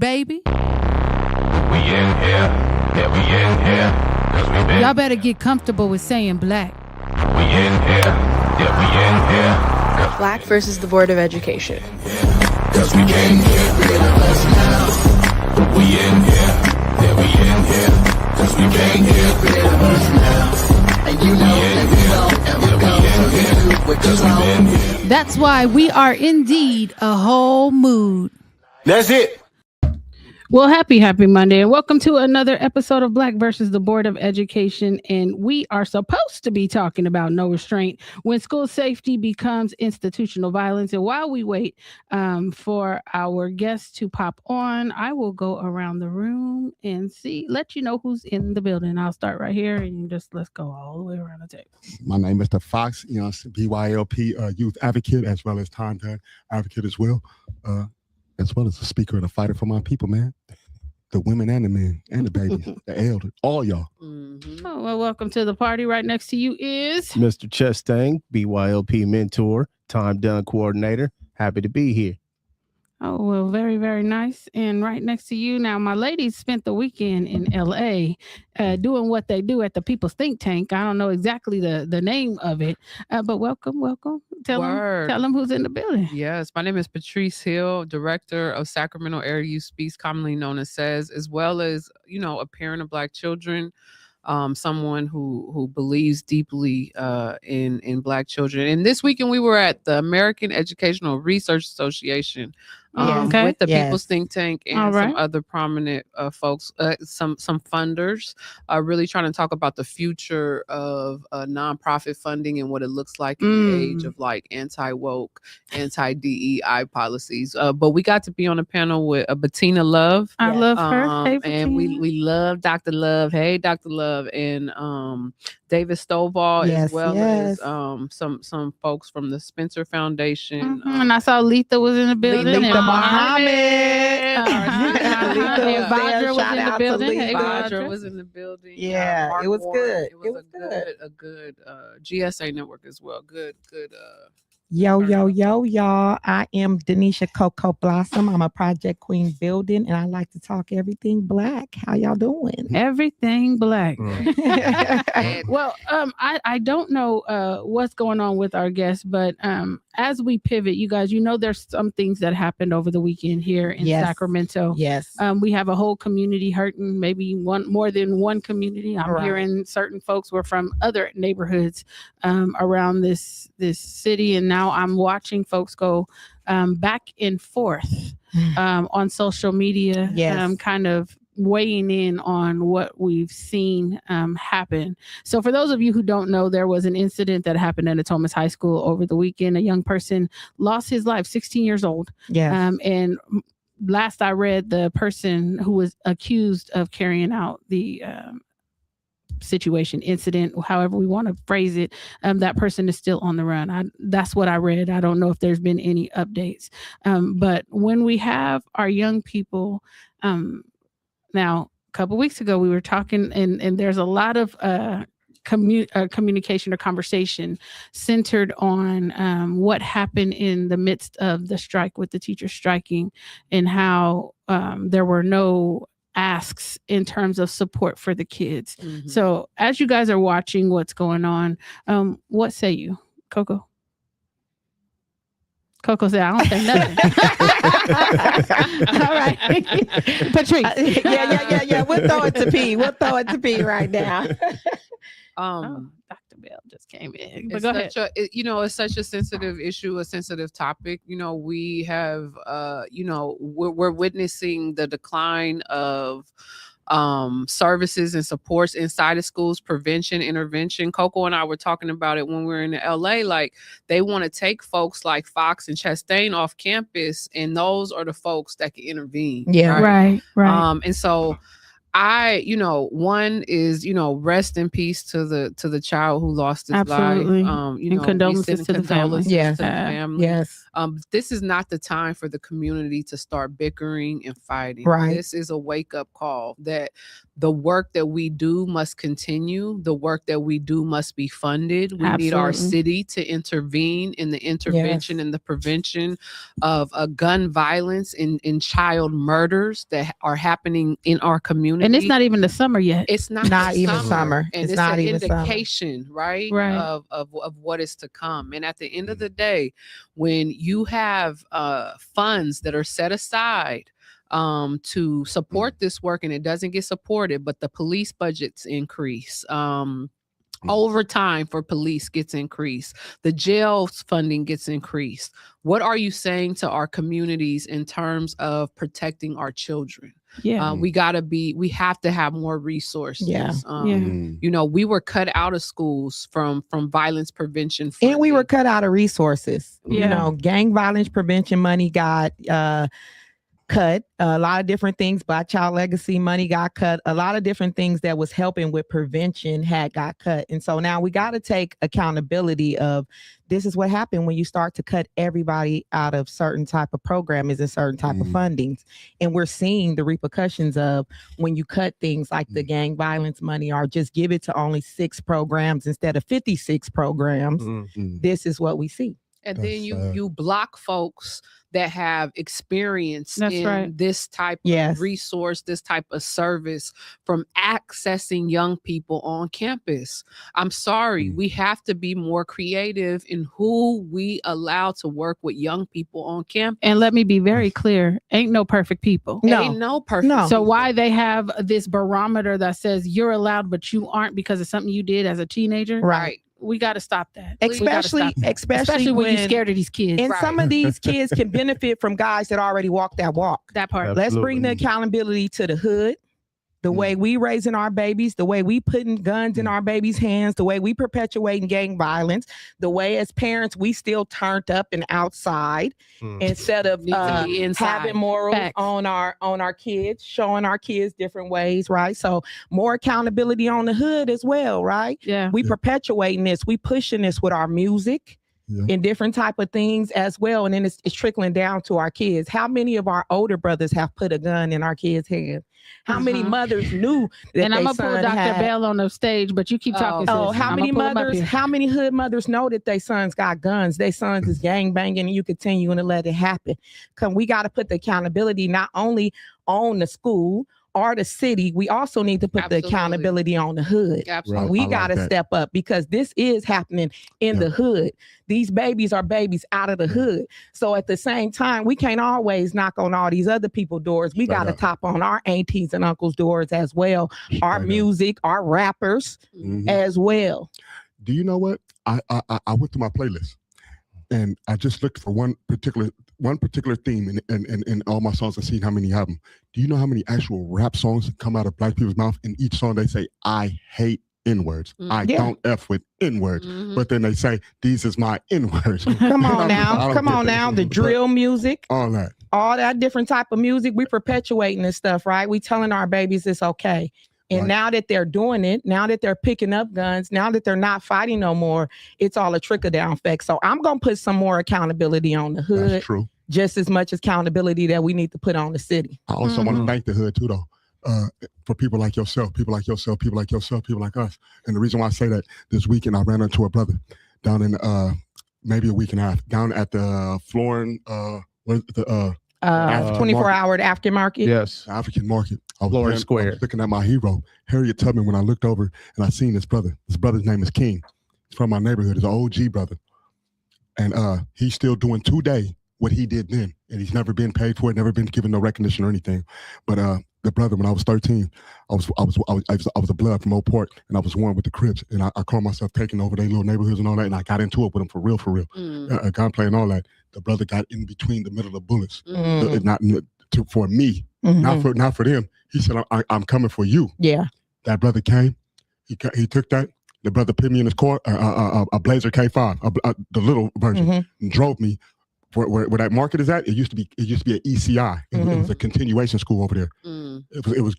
baby. We in here, yeah, we in here, 'cause we been. Y'all better get comfortable with saying black. We in here, yeah, we in here, 'cause Black versus the Board of Education. Cause we can't get rid of us now. We in here, yeah, we in here. Cause we can't get rid of us now. And you know that we don't ever go here. Cause we been here. That's why we are indeed a whole mood. That's it. Well, happy Monday, and welcome to another episode of Black versus the Board of Education. And we are supposed to be talking about no restraint when school safety becomes institutional violence. And while we wait for our guests to pop on, I will go around the room and let you know who's in the building. I'll start right here, and let's go all the way around the table. My name is Mr. Fox, BYLP youth advocate, as well as time advocate as well as a speaker and a fighter for my people, man. The women and the men and the baby, the elder, all y'all. Mm-hmm. Oh, well, welcome to the party. Right next to you is Mr. Chestang, BYLP mentor, time done coordinator. Happy to be here. Oh, well, very, very nice. And right next to you now, my ladies spent the weekend in LA doing what they do at the People's Think Tank. I don't know exactly the name of it, but welcome. Tell them who's in the building. Yes, my name is Patrice Hill, Director of Sacramento Area Youth Speaks, commonly known as SAYS, as well as, a parent of Black children. Someone who believes deeply in Black children. And this weekend we were at the American Educational Research Association with the People's Think Tank and some other prominent folks, some funders, really trying to talk about the future of nonprofit funding and what it looks like in the age of like anti-woke, anti-DEI policies. But we got to be on a panel with Bettina Love. I love her. Hey, and we love Dr. Love. Hey, Dr. Love. And David Stovall, as well as some folks from the Spencer Foundation. And I saw Letha was in the building. Letha Muhammad. Vajra was in the building. Vajra was in the building. Yeah, it was good. It was a good GSA network as well. Good. Yo, y'all. I am Denisha Coco Blossom. I'm a Project Queen building, and I like to talk everything Black. How y'all doing? Everything Black. Well, I don't know what's going on with our guests, but as we pivot, you guys, there's some things that happened over the weekend here in Sacramento. Yes. We have a whole community hurting, maybe more than one community. I'm hearing certain folks were from other neighborhoods around this city, and now I'm watching folks go back and forth on social media, kind of weighing in on what we've seen happen. So for those of you who don't know, there was an incident that happened at Thomas High School over the weekend. A young person lost his life, 16 years old. And last I read, the person who was accused of carrying out the incident, however we want to phrase it, that person is still on the run. That's what I read. I don't know if there's been any updates. But when we have our young people, now, a couple weeks ago, we were talking, and there's a lot of communication or conversation centered on what happened in the midst of the strike with the teachers striking, and how there were no asks in terms of support for the kids. Mm-hmm. So as you guys are watching what's going on, what say you, Coco? Coco said, I don't say nothing. All right. Patrice. Yeah. We'll throw it to P right now. Dr. Bell just came in. But It's go ahead. it's such a sensitive issue, a sensitive topic. We have, we're witnessing the decline of services and supports inside of schools, prevention, intervention. Coco and I were talking about it when we were in LA. Like, they want to take folks like Fox and Chastain off campus, and those are the folks that can intervene. Yeah, right. And so one is, rest in peace to the child who lost his Absolutely. life. And condolences to the family. Yes. To the family. Yes. This is not the time for the community to start bickering and fighting. Right. This is a wake-up call that the work that we do must continue. The work that we do must be funded. We need our Absolutely. city to intervene in the intervention and the prevention of gun violence and child murders that are happening in our community. And it's not even the summer yet. It's not even summer. And It's it's not an even summer. indication, right? Right. Of what is to come. And at the end of the day, when you have funds that are set aside to support this work and it doesn't get supported, but the police budgets increase. Overtime for police gets increased. The jail's funding gets increased. What are you saying to our communities in terms of protecting our children? Yeah. We have to have more resources. Yeah. We were cut out of schools from violence prevention And we funding. were cut out of resources. Yeah. Gang violence prevention money got cut. A lot of different things. Black Child Legacy money got cut. A lot of different things that was helping with prevention got cut. And so now we got to take accountability of this is what happened when you start to cut everybody out of certain type of programming and certain type of fundings. And we're seeing the repercussions of when you cut things like the gang violence money or just give it to only 6 programs instead of 56 programs. This is what we see. And then you block folks that have experience in this type of resource, this type of service from accessing young people on campus. I'm sorry, we have to be more creative in who we allow to work with young people on campus. And let me be very clear, ain't no perfect people. Ain't no perfect. No. So why they have this barometer that says you're allowed, but you aren't because of something you did as a teenager? Right. We got to stop that. Especially when you're scared of these kids. And some of these kids can benefit from guys that already walk that walk. That part. Absolutely. Let's bring the accountability to the hood. The way we raising our babies, the way we putting guns in our babies' hands, the way we perpetuating gang violence, the way as parents we still turned up and outside instead of having morals on our kids, showing our kids different ways, right? So more accountability on the hood as well, right? Yeah. We perpetuating this, we pushing this with our music. And different type of things as well. And then it's trickling down to our kids. How many of our older brothers have put a gun in our kids' hands? How many mothers knew that and I'm going to pull Dr. Bell on the stage, but you keep talking. How many hood mothers know that their sons got guns? Their sons is gang banging and you continuing to let it happen. We got to put the accountability not only on the school or the city, we also need to put the accountability on the hood. Absolutely. We got to step up because this is happening in the hood. These babies are babies out of the hood. So at the same time, we can't always knock on all these other people's doors. We got to top on our aunties and uncles' doors as well. Our music, our rappers as well. Do you know what? I went through my playlist and I just looked for one particular theme in all my songs and seen how many have them. Do you know how many actual rap songs come out of Black people's mouth? In each song they say, I hate N-words. I don't F with N-words. But then they say, these is my N-words. Come on now. The drill music. All that different type of music. We perpetuating this stuff, right? We telling our babies it's okay. And now that they're doing it, now that they're picking up guns, now that they're not fighting no more, it's all a trickle-down effect. So I'm going to put some more accountability on the hood. That's true. Just as much as accountability that we need to put on the city. I also want to thank the hood too, though. For people like yourself, people like us. And the reason why I say that, this weekend I ran into a brother down in maybe a week and a half, down at the Florin, 24-hour African market. Yes. African market. Florin Square. I was looking at my hero, Harriet Tubman, when I looked over and I seen this brother. This brother's name is King. He's from my neighborhood. He's an OG brother. And he's still doing today what he did then. And he's never been paid for it, never been given no recognition or anything. But the brother, when I was 13, I was a blood from Old Port, and I was warm with the Crips, and I called myself taking over their little neighborhoods and all that, and I got into it with them for real. Gunplay and all that. The brother got in between the middle of bullets, for me, not for them. He said, "I'm coming for you." Yeah. That brother came. He took that. The brother put me in his car, a Blazer K5, the little version, and drove me. Where that market is at, it used to be an ECI. It was a continuation school over there. It was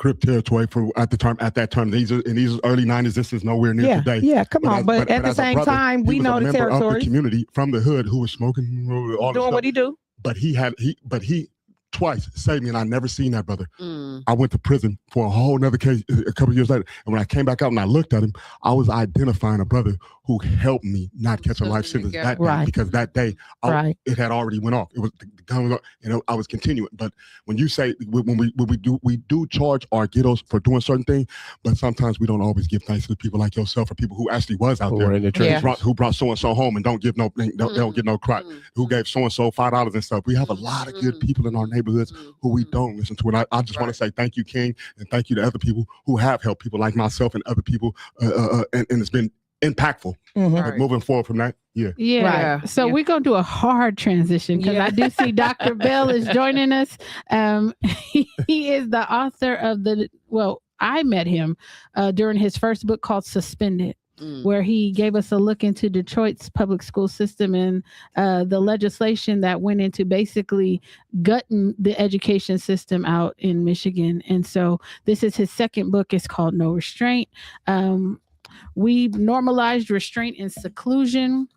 Crip territory at that time. These are in these early 90s. This is nowhere near today. Yeah, come on. But at the as a same brother, time, he we was know a the member of the territories. community from the hood who was smoking all Doing what he do. But he twice saved me, and I never seen that brother. Mm. I went to prison for a whole nother case a couple years later, and when I came back out and I looked at him, I was identifying a brother who helped me not catch a life sentence that day, because that day it had already went off. It was the gun was off, and I was continuing. But when you say when we do charge our ghettos for doing certain things, but sometimes we don't always give thanks to people like yourself or people who actually was out there who brought so and so home and don't give no don't get no credit, who gave so and so $5 and stuff. We have a lot of good people in our neighborhoods who we don't listen to, and I just want to say thank you, King, and thank you to other people who have helped people like myself and other people, and it's been impactful. But moving forward from that, So we're gonna do a hard transition because I do see Dr. Bell is joining us. He is the author of I met him during his first book called Suspended, where he gave us a look into Detroit's public school system and the legislation that went into basically gutting the education system out in Michigan. And so this is his second book. It's called No Restraint. We've normalized restraint and seclusion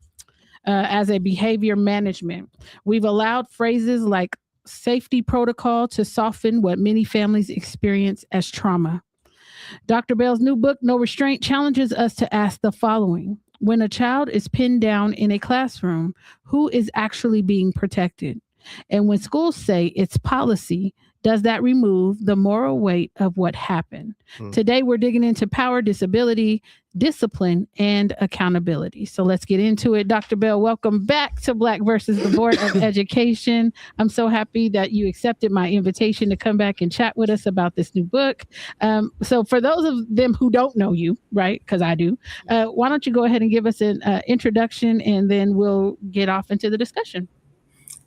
as a behavior management. We've allowed phrases like safety protocol to soften what many families experience as trauma. Dr. Bell's new book, No Restraint, challenges us to ask the following. When a child is pinned down in a classroom, who is actually being protected? And when schools say it's policy, does that remove the moral weight of what happened? Today, we're digging into power, disability, discipline, and accountability. So let's get into it. Dr. Bell, welcome back to Black versus the Board of Education. I'm so happy that you accepted my invitation to come back and chat with us about this new book. So for those of them who don't know you, right, because I do, why don't you go ahead and give us an introduction, and then we'll get off into the discussion.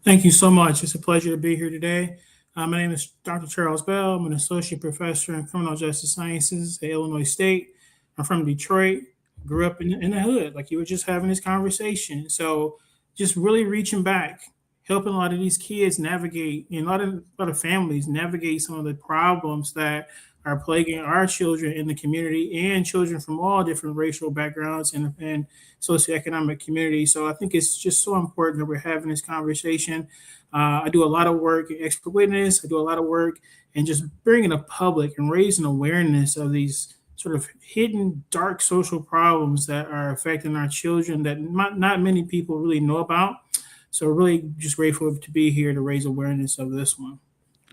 Thank you so much. It's a pleasure to be here today. My name is Dr. Charles Bell. I'm an associate professor in criminal justice sciences at Illinois State. I'm from Detroit, grew up in the hood, like you were just having this conversation. So just really reaching back, helping a lot of these kids navigate, a lot of families navigate some of the problems that are plaguing our children in the community and children from all different racial backgrounds and socioeconomic communities. So I think it's just so important that we're having this conversation. I do a lot of work in expert witness. I do a lot of work in just bringing the public and raising awareness of these sort of hidden dark social problems that are affecting our children that not many people really know about. So really just grateful to be here to raise awareness of this one.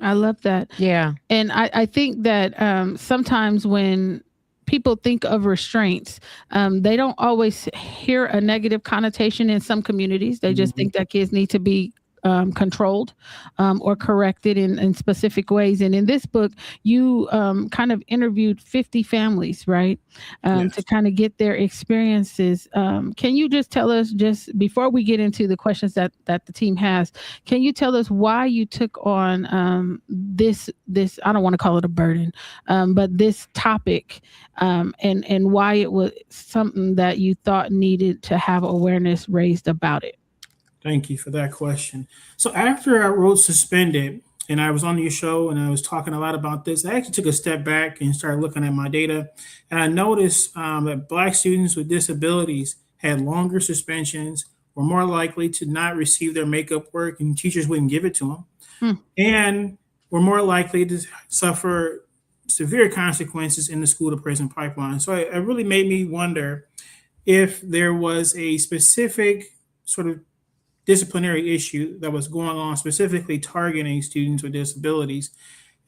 I love that. Yeah. And I think that sometimes when people think of restraints, they don't always hear a negative connotation in some communities. They just think that kids need to be controlled or corrected in specific ways. And in this book, you kind of interviewed 50 families, right? To kind of get their experiences. Can you just tell us, just before we get into the questions that the team has, can you tell us why you took on this, I don't want to call it a burden, but this topic and why it was something that you thought needed to have awareness raised about it? Thank you for that question. So after I wrote Suspended and I was on your show and I was talking a lot about this, I actually took a step back and started looking at my data. And I noticed that Black students with disabilities had longer suspensions, were more likely to not receive their makeup work and teachers wouldn't give it to them, and were more likely to suffer severe consequences in the school to prison pipeline. So it really made me wonder if there was a specific sort of disciplinary issue that was going on, specifically targeting students with disabilities.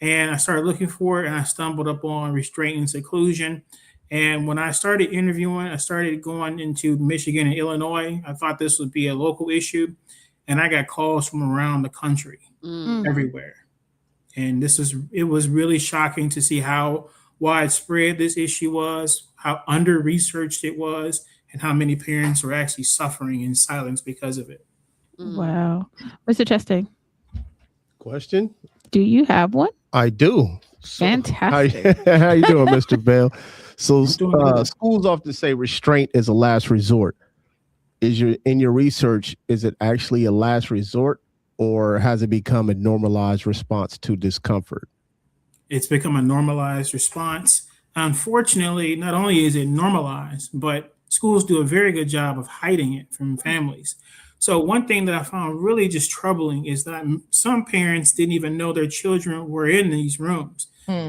And I started looking for it and I stumbled upon restraint and seclusion. And when I started interviewing, I started going into Michigan and Illinois. I thought this would be a local issue. And I got calls from around the country, everywhere. And it was really shocking to see how widespread this issue was, how under-researched it was, and how many parents were actually suffering in silence because of it. Wow. Mr. Chastain. Question? Do you have one? I do. Fantastic. How you doing, Mr. Bell? So schools often say restraint is a last resort. In your research, is it actually a last resort, or has it become a normalized response to discomfort? It's become a normalized response. Unfortunately, not only is it normalized, but schools do a very good job of hiding it from families. So one thing that I found really just troubling is that some parents didn't even know their children were in these rooms.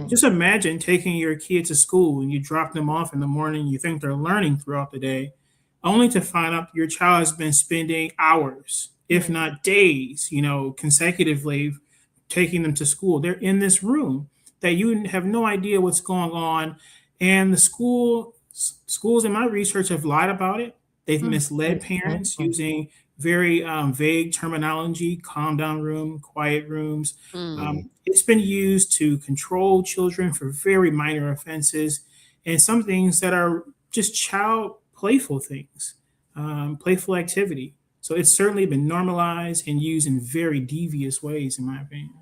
Just imagine taking your kid to school and you drop them off in the morning, you think they're learning throughout the day, only to find out your child has been spending hours, if not days, consecutively taking them to school. They're in this room that you have no idea what's going on. And the schools in my research have lied about it. They've misled parents using very vague terminology, calm down room, quiet rooms. It's been used to control children for very minor offenses and some things that are just child playful things, playful activity. So it's certainly been normalized and used in very devious ways, in my opinion.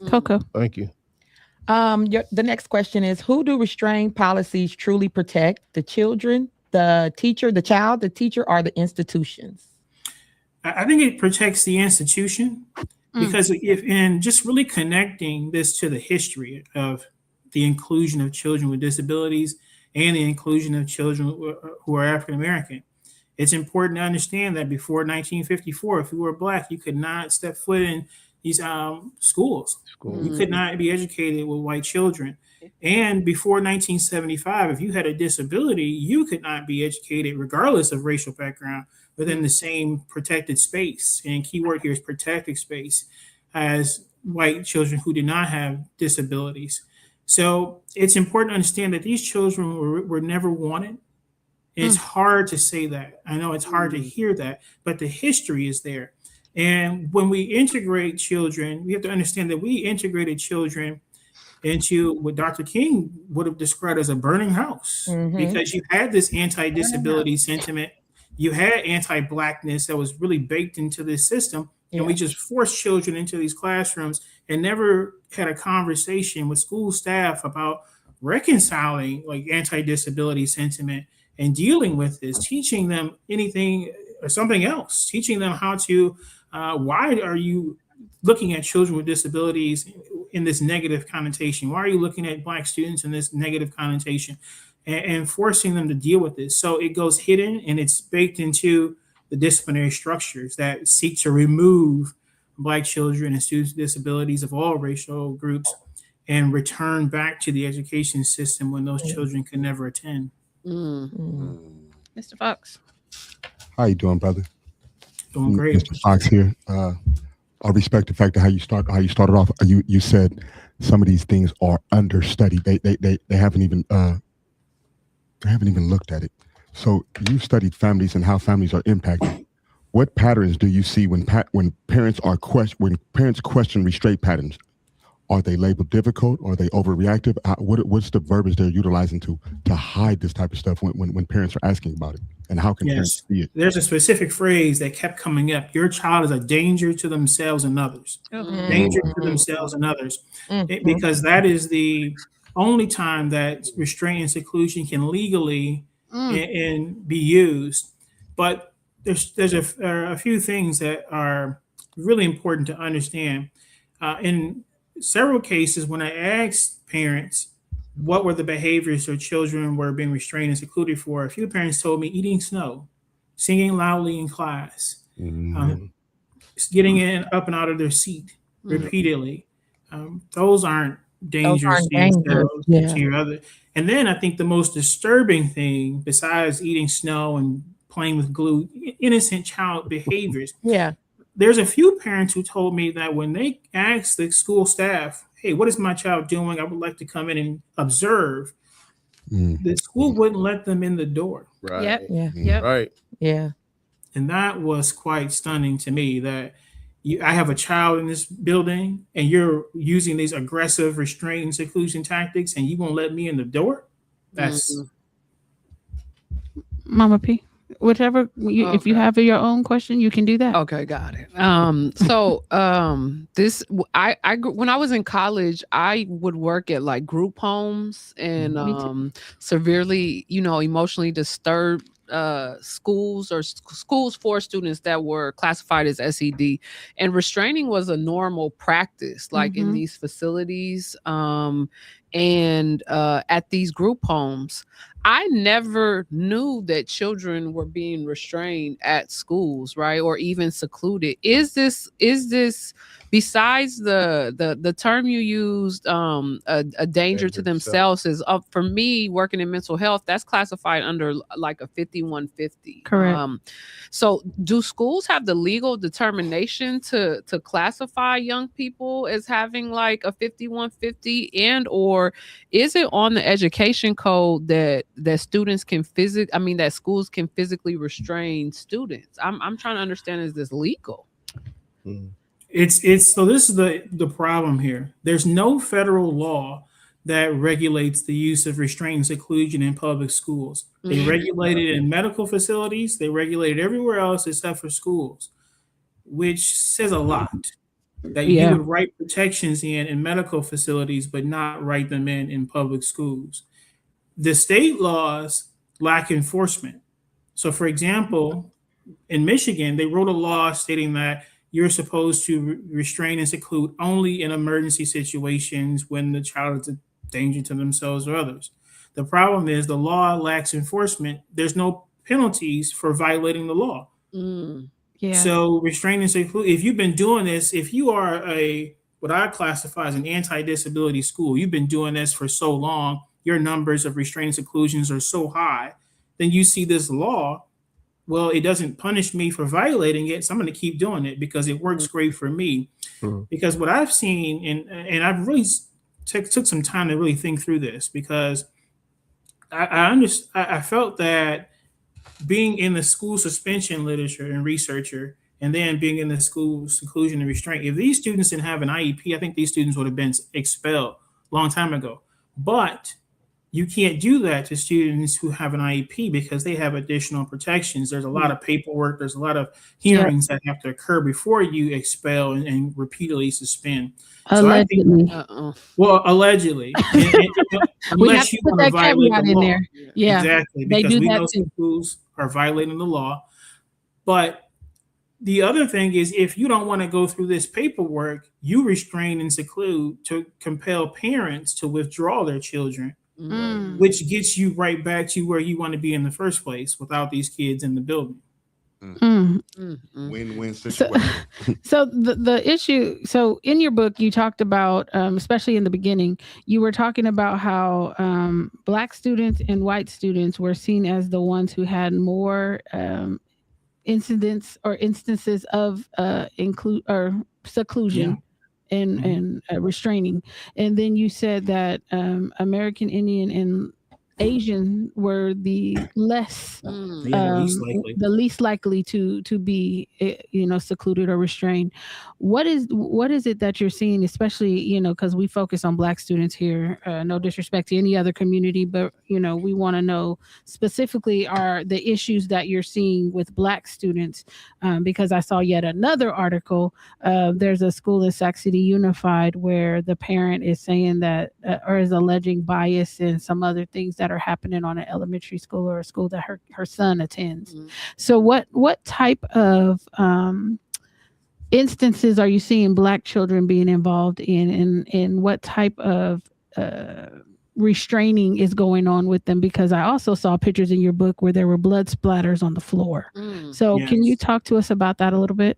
Coco. Thank you. The next question is, who do restraint policies truly protect? The children, the teacher, the child, the teacher, or the institutions? I think it protects the institution because in just really connecting this to the history of the inclusion of children with disabilities and the inclusion of children who are African American, it's important to understand that before 1954, if you were Black, you could not step foot in these schools. You could not be educated with white children. And before 1975, if you had a disability, you could not be educated regardless of racial background within the same protected space. And keyword here is protected space as white children who did not have disabilities. So it's important to understand that these children were never wanted. It's hard to say that. I know it's hard to hear that, but the history is there. And when we integrate children, we have to understand that we integrated children into what Dr. King would have described as a burning house, because you had this anti-disability sentiment, you had anti-Blackness that was really baked into this system, and we just forced children into these classrooms and never had a conversation with school staff about reconciling like anti-disability sentiment and dealing with this, teaching them anything or something else, teaching them how to, why are you looking at children with disabilities in this negative connotation? Why are you looking at Black students in this negative connotation and forcing them to deal with this? So it goes hidden and it's baked into the disciplinary structures that seek to remove Black children and students with disabilities of all racial groups and return back to the education system when those children could never attend. Mr. Fox. How you doing, brother? Doing great. Mr. Fox here. I respect the fact that how you started off. You said some of these things are understudied. They haven't even looked at it. So you studied families and how families are impacted. What patterns do you see when parents question restraint patterns? Are they labeled difficult? Are they overreactive? What's the verbiage they're utilizing to hide this type of stuff when parents are asking about it? And how can parents see it? There's a specific phrase that kept coming up. Your child is a danger to themselves and others. Danger to themselves and others. Because that is the only time that restraint and seclusion can legally and be used. But there's a few things that are really important to understand. In several cases, when I asked parents what were the behaviors their children were being restrained and secluded for, a few parents told me eating snow, singing loudly in class, getting up and out of their seat repeatedly. Those aren't dangerous things to your other. And then I think the most disturbing thing, besides eating snow and playing with glue, innocent child behaviors. There's a few parents who told me that when they asked the school staff, hey, what is my child doing? I would like to come in and observe. The school wouldn't let them in the door. Right. Right. Yeah. And that was quite stunning to me that I have a child in this building and you're using these aggressive restraint and seclusion tactics and you won't let me in the door? That's Mama P. Whichever, if you have your own question, you can do that. Okay, got it. This I when I was in college, I would work at like group homes and severely, emotionally disturbed schools or schools for students that were classified as SED, and restraining was a normal practice, like in these facilities and at these group homes. I never knew that children were being restrained at schools, right, or even secluded. Is this besides the term you used, a danger to themselves? Is up for me working in mental health. That's classified under like a 5150. Correct. So do schools have the legal determination to classify young people as having like a 5150, and or is it on the education code that students can that schools can physically restrain students? I'm trying to understand, is this legal? It's so this is the problem here. There's no federal law that regulates the use of restraint and seclusion in public schools. They regulate it in medical facilities, they regulate it everywhere else except for schools, which says a lot. That you would write protections in medical facilities, but not write them in public schools. The state laws lack enforcement. So, for example, in Michigan, they wrote a law stating that you're supposed to restrain and seclude only in emergency situations when the child is a danger to themselves or others. The problem is the law lacks enforcement. There's no penalties for violating the law. Yeah. So restrain and seclude, if you've been doing this, if you are what I classify as an anti-disability school, you've been doing this for so long, your numbers of restraint and seclusions are so high, then you see this law, well, it doesn't punish me for violating it, so I'm going to keep doing it because it works great for me. Because what I've seen, and I've really took some time to really think through this, because I felt that being in the school suspension literature and researcher, and then being in the school seclusion and restraint, if these students didn't have an IEP, I think these students would have been expelled a long time ago. But you can't do that to students who have an IEP because they have additional protections. There's a lot of paperwork. There's a lot of hearings that have to occur before you expel and repeatedly suspend. Allegedly. Well, allegedly. Unless you want to violate the law. Yeah, exactly. Because we know some schools are violating the law. But the other thing is, if you don't want to go through this paperwork, you restrain and seclude to compel parents to withdraw their children, which gets you right back to where you want to be in the first place without these kids in the building. Win-win situation. So the issue, so in your book, you talked about, especially in the beginning, you were talking about how Black students and white students were seen as the ones who had more incidents or instances of seclusion and restraining. And then you said that American Indian and Asian were the least likely to be secluded or restrained. What is it that you're seeing, especially because we focus on Black students here, no disrespect to any other community, but we want to know specifically are the issues that you're seeing with Black students, because I saw yet another article. There's a school in Sac City Unified where the parent is saying that or is alleging bias and some other things that are happening on an elementary school or a school that her son attends. So what type of instances are you seeing Black children being involved in, and what type of restraining is going on with them? Because I also saw pictures in your book where there were blood splatters on the floor. So can you talk to us about that a little bit?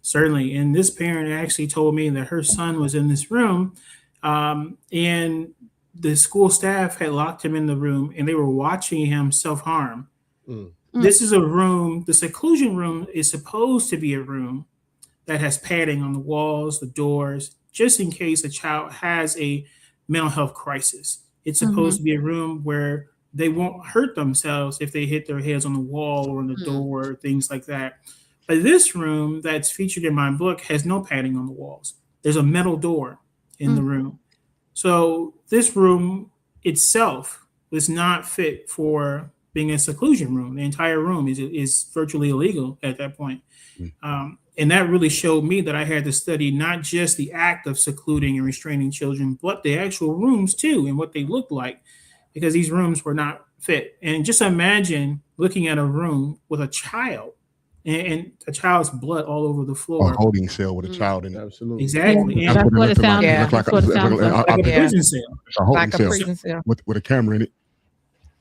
Certainly. And this parent actually told me that her son was in this room, and the school staff had locked him in the room and they were watching him self-harm. This is a room, the seclusion room is supposed to be a room that has padding on the walls, the doors, just in case a child has a mental health crisis. It's supposed to be a room where they won't hurt themselves if they hit their heads on the wall or on the door, things like that. But this room that's featured in my book has no padding on the walls. There's a metal door in the room. So this room itself was not fit for being a seclusion room. The entire room is virtually illegal at that point. And that really showed me that I had to study not just the act of secluding and restraining children, but the actual rooms too, and what they looked like, because these rooms were not fit. And just imagine looking at a room with a child and a child's blood all over the Or floor. a holding cell with a child in it. Absolutely. Exactly. Yeah, that's what it sounds Yeah. like. That's what it sounds like. Like a Yeah. prison cell. It's a holding Like a cell prison cell. with a camera in it.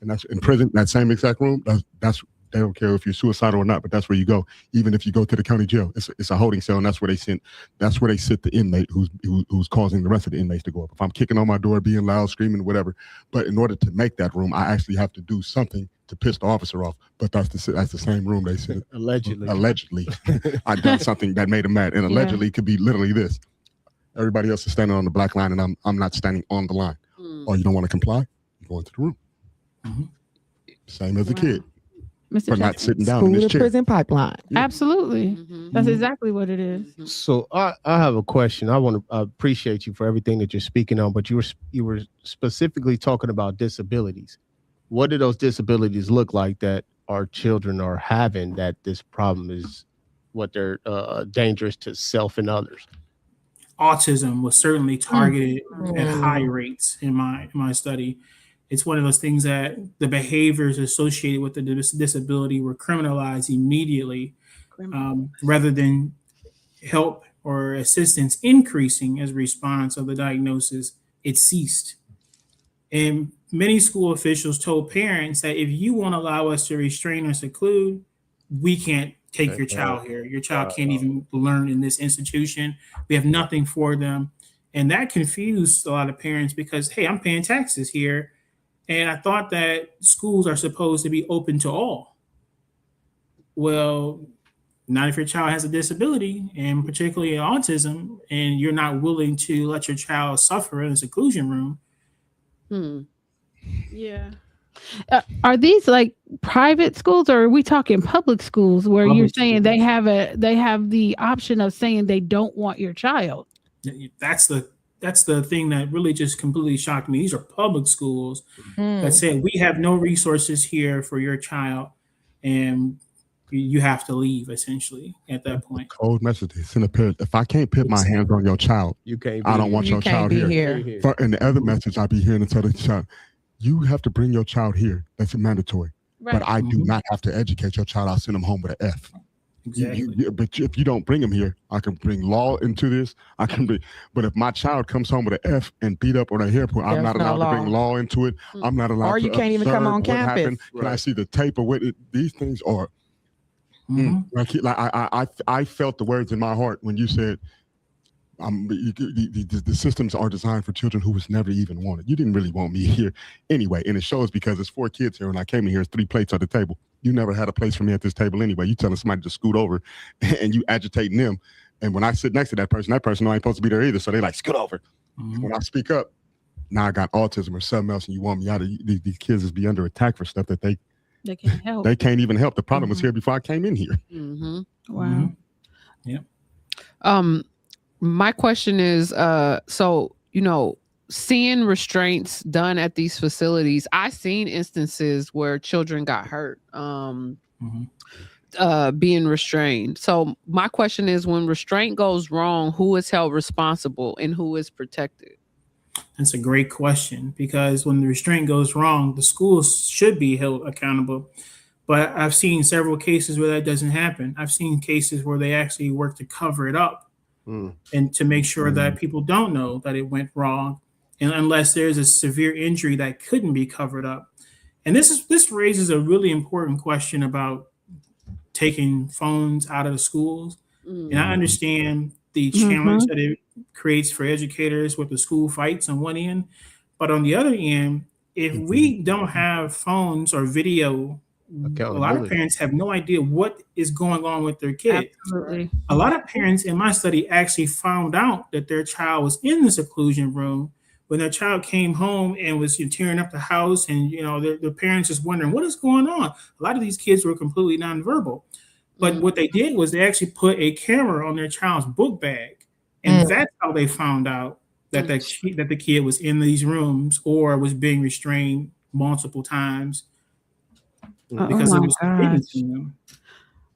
And that's in prison, that same exact room. That's they don't care if you're suicidal or not, but that's where you go. Even if you go to the county jail, it's a holding cell, and that's where they sit the inmate who's causing the rest of the inmates to go up. If I'm kicking on my door, being loud, screaming, whatever, but in order to make that room, I actually have to do something to piss the officer off. But that's the same room they sit. Allegedly, I've done something that made him mad, and allegedly could be literally this. Everybody else is standing on the black line, and I'm not standing on the line. Oh, you don't want to comply? You go into the room. Same as a kid. Mr. For not Jackson. sitting down School in this to chair. prison pipeline. Absolutely. That's exactly what it is. So I have a question. I want to appreciate you for everything that you're speaking on, but you were specifically talking about disabilities. What do those disabilities look like that our children are having, that this problem is what they're dangerous to self and others? Autism was certainly targeted at high rates in my study. It's one of those things that the behaviors associated with the disability were criminalized immediately, rather than help or assistance increasing as a response of the diagnosis. It ceased. And many school officials told parents that if you won't allow us to restrain or seclude, we can't take your child here. Your child can't even learn in this institution. We have nothing for them. And that confused a lot of parents because, hey, I'm paying taxes here. And I thought that schools are supposed to be open to all. Well, not if your child has a disability, and particularly autism, and you're not willing to let your child suffer in a seclusion room. Yeah. Are these like private schools, or are we talking public schools where you're saying they have the option of saying they don't want your child? That's the thing that really just completely shocked me. These are public schools that said we have no resources here for your child, and you have to leave essentially at that point. Cold messages. Send a parent. If I can't put my hands on your child, You can't. I don't want your child here. And the other message I be hearing to tell the child, you have to bring your child here. That's mandatory. Right. But I do not have to educate your child. I'll send them home with an F. Exactly. But if you don't bring them here, I can bring law into this. But if my child comes home with an F and beat up on a hair point, I'm not allowed to bring law into it. I'm not allowed. Or you can't even come on campus. Happened. Can I see the tape of what these things are? I felt the words in my heart when you said, the systems are designed for children who was never even wanted. You didn't really want me here anyway, and it shows because there's 4 kids here, and I came in here, there's 3 plates at the table. You never had a place for me at this table anyway. You telling somebody to scoot over, and you agitating them. And when I sit next to that person ain't supposed to be there either, so they like scoot over. When I speak up, now I got autism or something else, and you want me out of these kids is be under attack for stuff that they can't help. They can't even help. The problem was here before I came in here. Wow. Yeah. My question is, so, seeing restraints done at these facilities, I've seen instances where children got hurt being restrained. So my question is, when restraint goes wrong, who is held responsible and who is protected? That's a great question, because when the restraint goes wrong, the schools should be held accountable. But I've seen several cases where that doesn't happen. I've seen cases where they actually work to cover it up and to make sure that people don't know that it went wrong, and unless there's a severe injury that couldn't be covered up. And this raises a really important question about taking phones out of the schools. And I understand the challenge that it creates for educators with the school fights on one end, but on the other end, if we don't have phones or video, a lot of parents have no idea what is going on with their kid. Absolutely. A lot of parents in my study actually found out that their child was in the seclusion room when their child came home and was tearing up the house, and the parents just wondering what is going on. A lot of these kids were completely nonverbal, but what they did was they actually put a camera on their child's book bag, and that's how they found out that the kid was in these rooms or was being restrained multiple times. Because it was forbidden to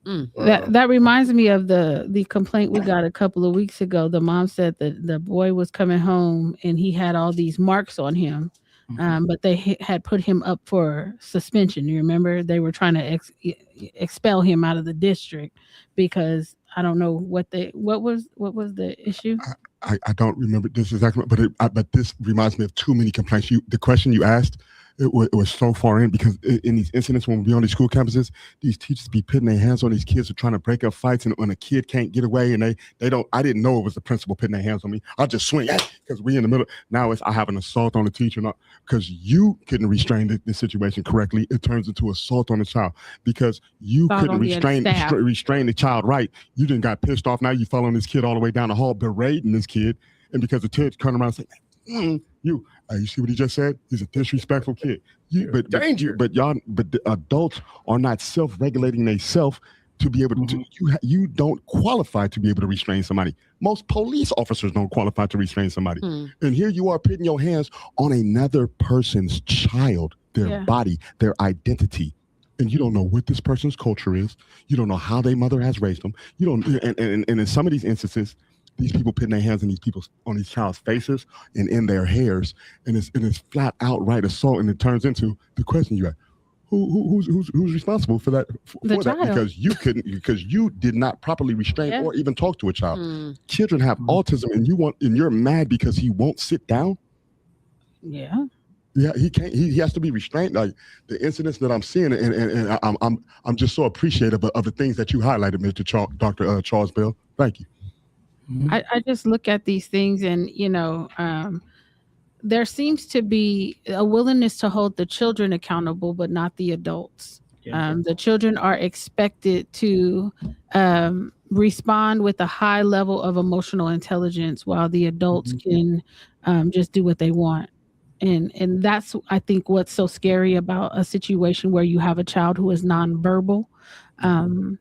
them. That reminds me of the complaint we got a couple of weeks ago. The mom said that the boy was coming home and he had all these marks on him But they had put him up for suspension. You remember they were trying to expel him out of the district because I don't know what was the issue. I don't remember this exactly, but this reminds me of too many complaints. The question you asked, it was so far in because in these incidents when we be on these school campuses, these teachers be putting their hands on these kids who are trying to break up fights, and when a kid can't get away and they don't, I didn't know it was the principal putting their hands on me. I'll just swing because we in the middle. Now I have an assault on the teacher because you couldn't restrain the situation correctly. It turns into assault on the child because you couldn't restrain the child right. You didn't got pissed off. Now you following this kid all the way down the hall berating this kid, and because the kid turned around and said, you see what he just said? He's a disrespectful kid. But the adults are not self-regulating themselves to be able to. You don't qualify to be able to restrain somebody. Most police officers don't qualify to restrain somebody. And here you are putting your hands on another person's child, their body, their identity. And you don't know what this person's culture is. You don't know how their mother has raised them. You don't. And in some of these instances, these people putting their hands on these child's faces and in their hairs, and it's flat outright assault, and it turns into the question you ask: who's responsible for that? For that? Because you did not properly restrain or even talk to a child. Children have autism, and you're mad because he won't sit down. Yeah. Yeah, he can't. He has to be restrained. Like the incidents that I'm seeing, and I'm just so appreciative of the things that you highlighted, Dr. Charles Bell. Thank you. I just look at these things and, there seems to be a willingness to hold the children accountable, but not the adults. The children are expected to respond with a high level of emotional intelligence while the adults can just do what they want. And that's, I think, what's so scary about a situation where you have a child who is nonverbal. Or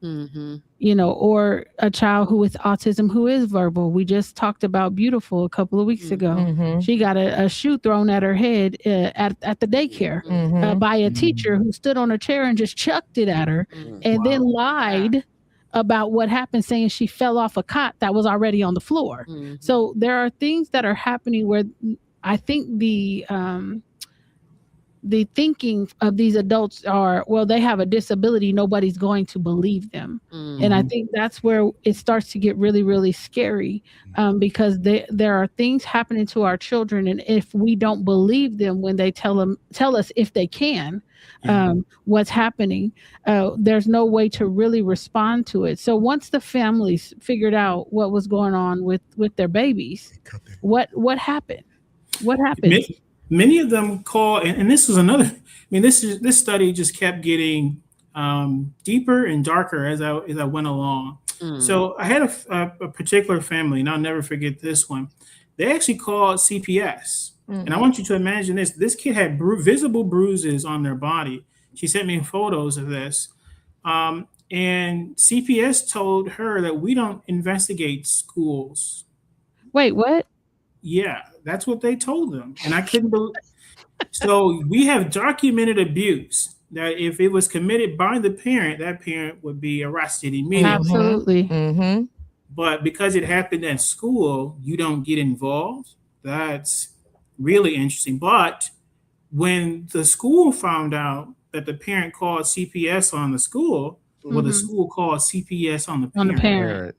a child who with autism who is verbal. We just talked about Beautiful a couple of weeks ago. She got a shoe thrown at her head at the daycare by a teacher who stood on a chair and just chucked it at her and then lied about what happened, saying she fell off a cot that was already on the floor. So there are things that are happening where I think the thinking of these adults are, well, they have a disability, nobody's going to believe them. And I think that's where it starts to get really, really scary, because there are things happening to our children. And if we don't believe them when they tell us if they can, what's happening, there's no way to really respond to it. So once the families figured out what was going on with their babies, what happened? What happened? Many of them call, and this was another. I mean, this study just kept getting deeper and darker as I went along. So I had a particular family, and I'll never forget this one. They actually called CPS, and I want you to imagine this. This kid had visible bruises on their body. She sent me photos of this, and CPS told her that we don't investigate schools. Wait, what? Yeah, that's what they told them. And I couldn't believe. So we have documented abuse that if it was committed by the parent, that parent would be arrested immediately. Absolutely. But because it happened at school, you don't get involved. That's really interesting. But when the school found out that the parent called CPS on the school, well, the school called CPS on the parent.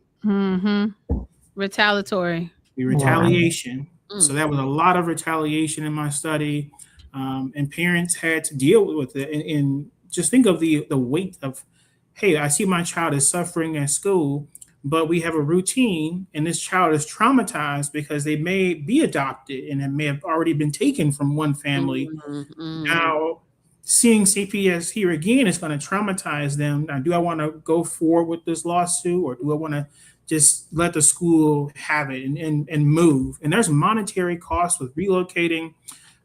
Retaliatory. The retaliation. So that was a lot of retaliation in my study, and parents had to deal with it. And just think of the weight of, hey, I see my child is suffering at school, but we have a routine, and this child is traumatized because they may be adopted and it may have already been taken from one family. Now, seeing CPS here again is going to traumatize them. Now, do I want to go forward with this lawsuit, or do I want to just let the school have it and move? And there's monetary costs with relocating.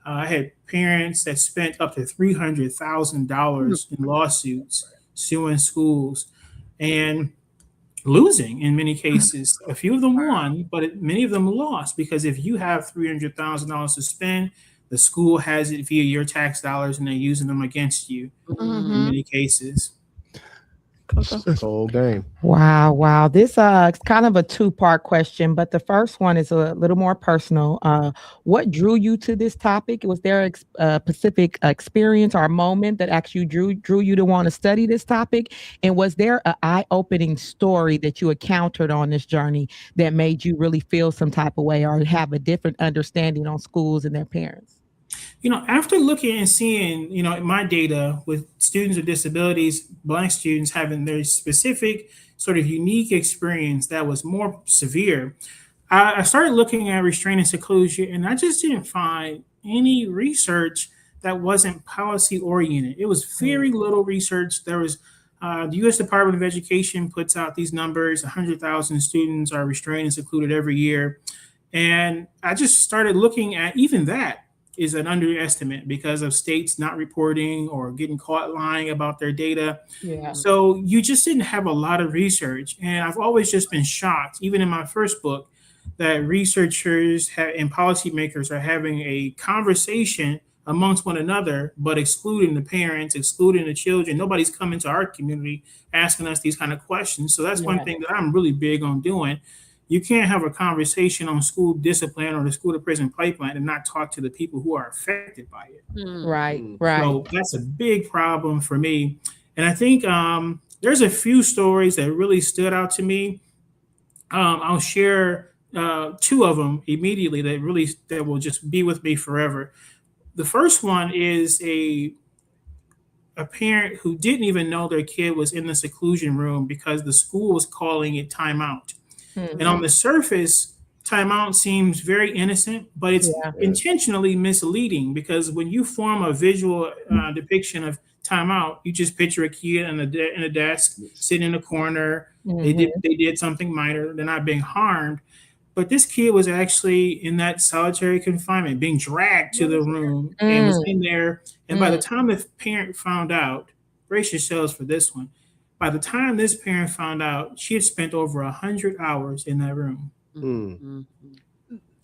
I had parents that spent up to $300,000 in lawsuits suing schools and losing in many cases. A few of them won, but many of them lost, because if you have $300,000 to spend, the school has it via your tax dollars and they're using them against you in many cases. Cold game. Wow. This is kind of a two-part question, but the first one is a little more personal. What drew you to this topic? Was there a specific experience or moment that actually drew you to want to study this topic? And was there an eye-opening story that you encountered on this journey that made you really feel some type of way or have a different understanding on schools and their parents? After looking and seeing, my data with students with disabilities, Black students having their specific sort of unique experience that was more severe, I started looking at restraint and seclusion, and I just didn't find any research that wasn't policy oriented. It was very little research. There was the U.S. Department of Education puts out these numbers: 100,000 students are restrained and secluded every year, and I just started looking at even that is an underestimate because of states not reporting or getting caught lying about their data. Yeah. So you just didn't have a lot of research. And I've always just been shocked, even in my first book, that researchers and policymakers are having a conversation amongst one another, but excluding the parents, excluding the children. Nobody's coming to our community asking us these kind of questions. So that's one thing that I'm really big on doing. You can't have a conversation on school discipline or the school to prison pipeline and not talk to the people who are affected by it. Right. So that's a big problem for me. And I think there's a few stories that really stood out to me. I'll share two of them immediately that will just be with me forever. The first one is a parent who didn't even know their kid was in the seclusion room because the school was calling it timeout. And on the surface, timeout seems very innocent, but it's intentionally misleading because when you form a visual depiction of timeout, you just picture a kid in a desk sitting in a corner. They did something minor. They're not being harmed. But this kid was actually in that solitary confinement, being dragged to the room and was in there. And by the time the parent found out, brace yourselves for this one, by the time this parent found out, she had spent over 100 hours in that room.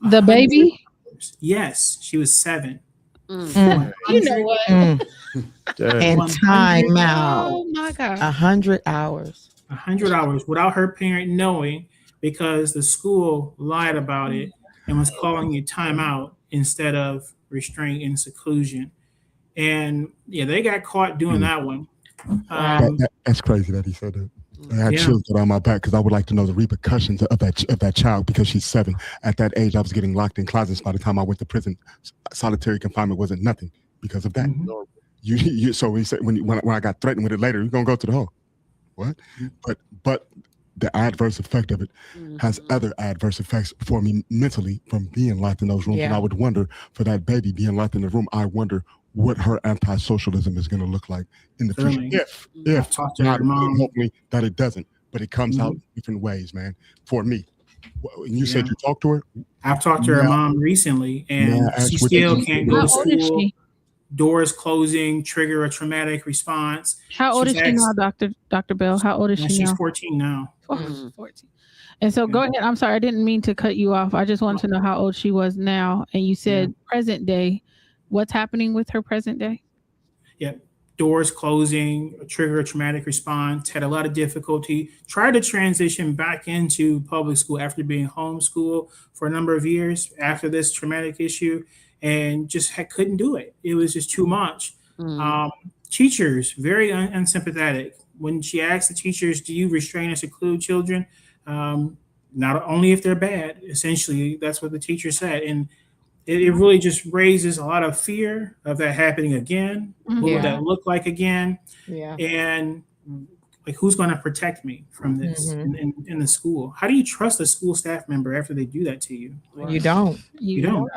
The baby? Hours. Yes, she was 7. You know what? And time out. Oh my God. 100 hours. 100 hours without her parent knowing because the school lied about it and was calling it timeout instead of restraint and seclusion. And they got caught doing that one. That's crazy that he said that. I had chills on my back because I would like to know the repercussions of that child because she's 7. At that age, I was getting locked in closets. By the time I went to prison, solitary confinement wasn't nothing because of that. So he said when I got threatened with it later, you're gonna go to the hole. What? But the adverse effect of it has other adverse effects for me mentally from being locked in those rooms. And I would wonder for that baby being locked in the room, I wonder what her anti-socialism is going to look like in the future. If talk to her mom. Hopefully that it doesn't, but it comes out in different ways, man. For me, and you said you talked to her. I've talked to her mom recently, and she still can't go to school. Doors closing trigger a traumatic response. How old is she now, Dr. Bell? How old is she now? She's 14 now. 14. And so go ahead. I'm sorry, I didn't mean to cut you off. I just wanted to know how old she was now. And you said present day. What's happening with her present day? Doors closing, trigger a traumatic response, had a lot of difficulty, tried to transition back into public school after being homeschooled for a number of years after this traumatic issue, and just couldn't do it. It was just too much. Teachers, very unsympathetic. When she asked the teachers, do you restrain and seclude children? Not only if they're bad, essentially, that's what the teacher said. And it really just raises a lot of fear of that happening again. What would that look like again? And like, who's going to protect me from this in the school? How do you trust a school staff member after they do that to you? You don't. You don't.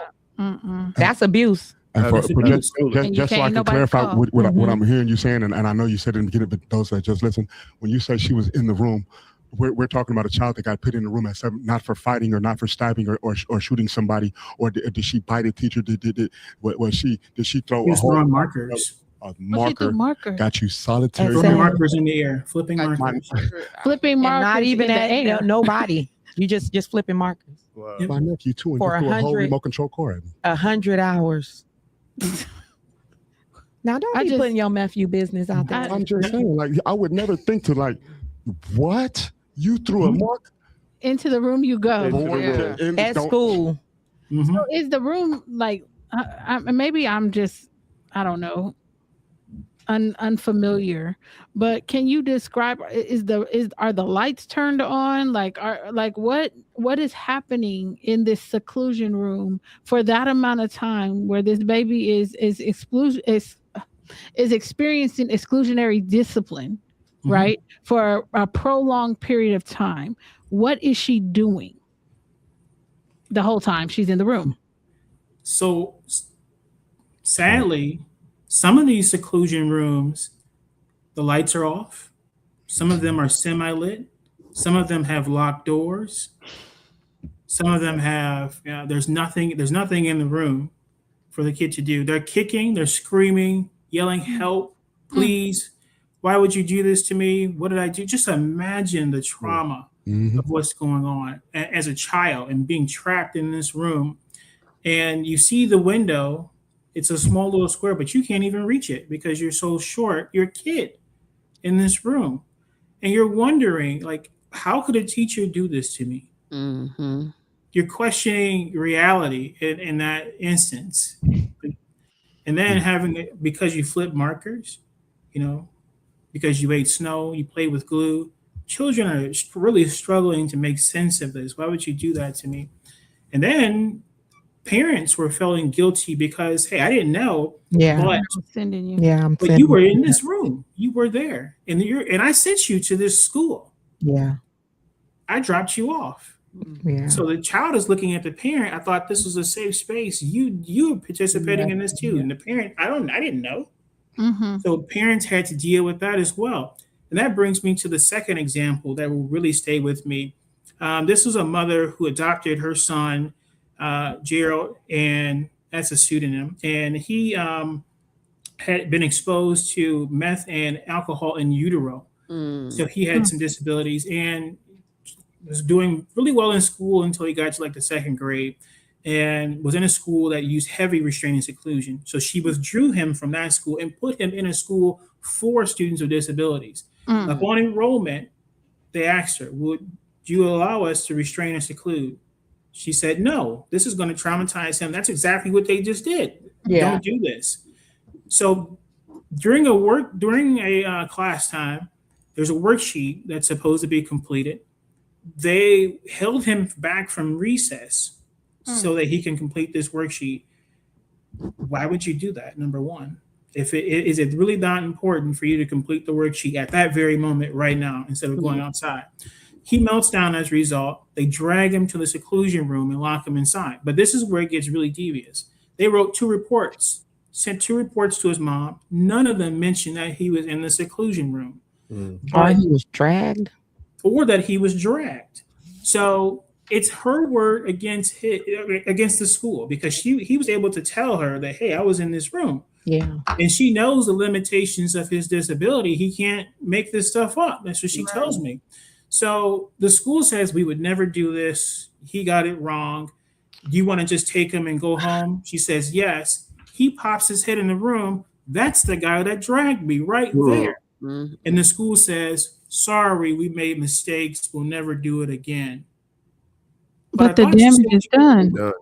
That's abuse. Just so I can clarify what I'm hearing you saying, and I know you said it in the beginning, but those that just listen, when you say she was in the room, we're talking about a child that got put in the room at 7, not for fighting or not for stabbing or shooting somebody, or did she bite a teacher? Did she throw a whole markers? Marker got you solitary. Throwing markers in the air, flipping markers, flipping markers, not even at air. Nobody. You just flipping markers. Wow. My nephew too, and for a whole remote control car. 100 hours. Now, don't I be just- putting your nephew business out there. I'm just saying, like, I would never think to like, what? You threw a mark Into the room you go. Into the boy, room. and At don't- school. Mhm. So is the room like? Maybe I'm just, I don't know, unfamiliar. But can you describe? Are the lights turned on? Like, what is happening in this seclusion room for that amount of time where this baby is experiencing exclusionary discipline, Mhm. right? For a prolonged period of time. What is she doing the whole time she's in the room? So sadly, some of these seclusion rooms, the lights are off. Some of them are semi-lit. Some of them have locked doors. Some of them have, there's nothing in the room for the kid to do. They're kicking, they're screaming, yelling, help, please. Why would you do this to me? What did I do? Just imagine the trauma Mhm. of what's going on as a child and being trapped in this room. And you see the window, it's a small little square, but you can't even reach it because you're so short. You're a kid in this room. And you're wondering, like, how could a teacher do this to me? Mm-hmm. You're questioning reality in that instance. And then having it because you flip markers, because you ate snow, you play with glue. Children are really struggling to make sense of this. Why would you do that to me? And then parents were feeling guilty because, hey, I didn't know, Yeah. but I'm sending you. Yeah. but you were in this room. You were there, and I sent you to this school. Yeah. I dropped you off. Yeah. So the child is looking at the parent. I thought this was a safe space. You were participating in this too, and the parent, I didn't know. Mm-hmm. So parents had to deal with that as well. And that brings me to the second example that will really stay with me. This was a mother who adopted her son, Gerald, and that's a pseudonym. And he had been exposed to meth and alcohol in utero. So he had some disabilities and was doing really well in school until he got to like the second grade and was in a school that used heavy restraint and seclusion. So she withdrew him from that school and put him in a school for students with disabilities. Upon enrollment, they asked her, would you allow us to restrain and seclude? She said, no, this is going to traumatize him. That's exactly what they just did. Yeah. Don't do this. So during a class time, there's a worksheet that's supposed to be completed. They held him back from recess so that he can complete this worksheet. Why would you do that? Number one, is it really not important for you to complete the worksheet at that very moment right now instead of going outside? He melts down as a result. They drag him to the seclusion room and lock him inside. But this is where it gets really devious. They wrote 2 reports, sent 2 reports to his mom. None of them mentioned that he was in the seclusion room. Or he was dragged. Or that he was dragged. So it's her word against the school because he was able to tell her that, hey, I was in this room. Yeah. And she knows the limitations of his disability. He can't make this stuff up. That's what she tells me. So the school says we would never do this. He got it wrong. Do you want to just take him and go home? She says, yes. He pops his head in the room. That's the guy that dragged me right there. And the school says, sorry, we made mistakes. We'll never do it again. But the damage is done.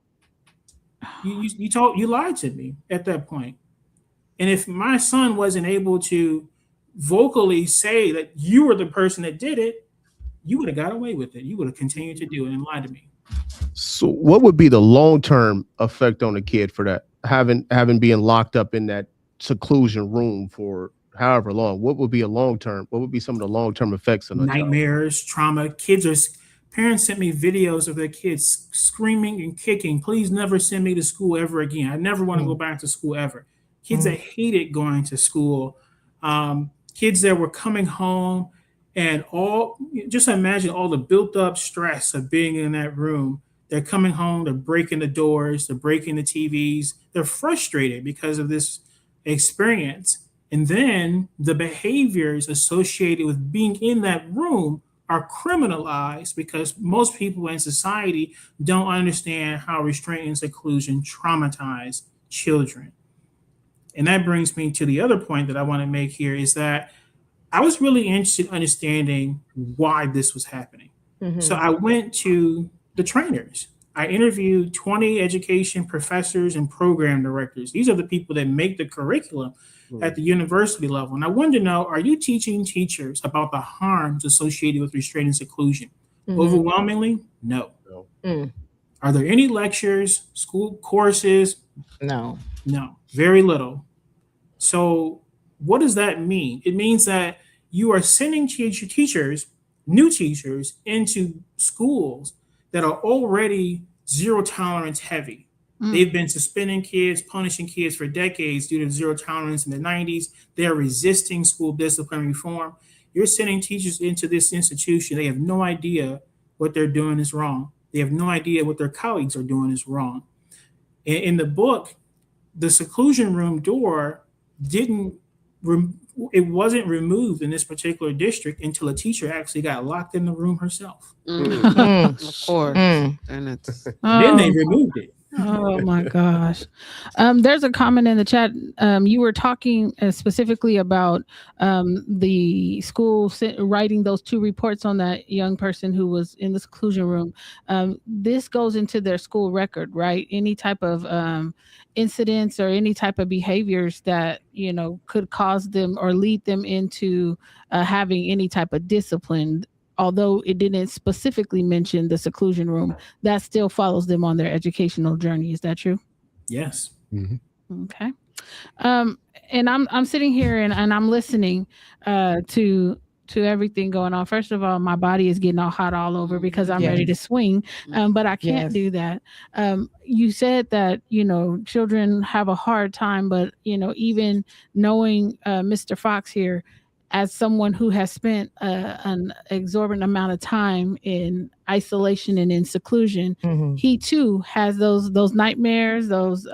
You lied to me at that point. And if my son wasn't able to vocally say that you were the person that did it, you would have got away with it. You would have continued to do it and lie to me. So what would be the long-term effect on the kid for that? Having being locked up in that seclusion room for however long, what would be what would be some of the long-term effects on nightmares, trauma? Parents sent me videos of their kids screaming and kicking. Please never send me to school ever again. I never want to go back to school ever. Kids that hated going to school, kids that were coming home and just imagine all the built up stress of being in that room. They're coming home, they're breaking the doors, they're breaking the TVs. They're frustrated because of this experience. And then the behaviors associated with being in that room are criminalized because most people in society don't understand how restraint and seclusion traumatize children. And that brings me to the other point that I want to make here is that I was really interested in understanding why this was happening. So I went to the trainers. I interviewed 20 education professors and program directors. These are the people that make the curriculum at the university level. And I wanted to know, are you teaching teachers about the harms associated with restraint and seclusion? Overwhelmingly, no. Are there any lectures, school courses? No. No, very little. So what does that mean? It means that you are sending teachers, new teachers, into schools that are already zero tolerance heavy. They've been suspending kids, punishing kids for decades due to zero tolerance in the 90s. They're resisting school discipline reform. You're sending teachers into this institution. They have no idea what they're doing is wrong. They have no idea what their colleagues are doing is wrong. In the book, the seclusion room door it wasn't removed in this particular district until a teacher actually got locked in the room herself. Of course. And it's Then they removed it. Oh my gosh. There's a comment in the chat. You were talking specifically about the school writing those 2 reports on that young person who was in the seclusion room. This goes into their school record, right? Any type of incidents or any type of behaviors that, you know, could cause them or lead them into having any type of discipline. Although it didn't specifically mention the seclusion room, that still follows them on their educational journey. Is that true? Yes. Okay. And I'm sitting here and I'm listening to everything going on. First of all, my body is getting all hot all over because I'm ready to swing, but I can't do that. You said that, you know, children have a hard time, but, you know, even knowing Mr. Fox here, as someone who has spent an exorbitant amount of time in isolation and in seclusion, he too has those nightmares, those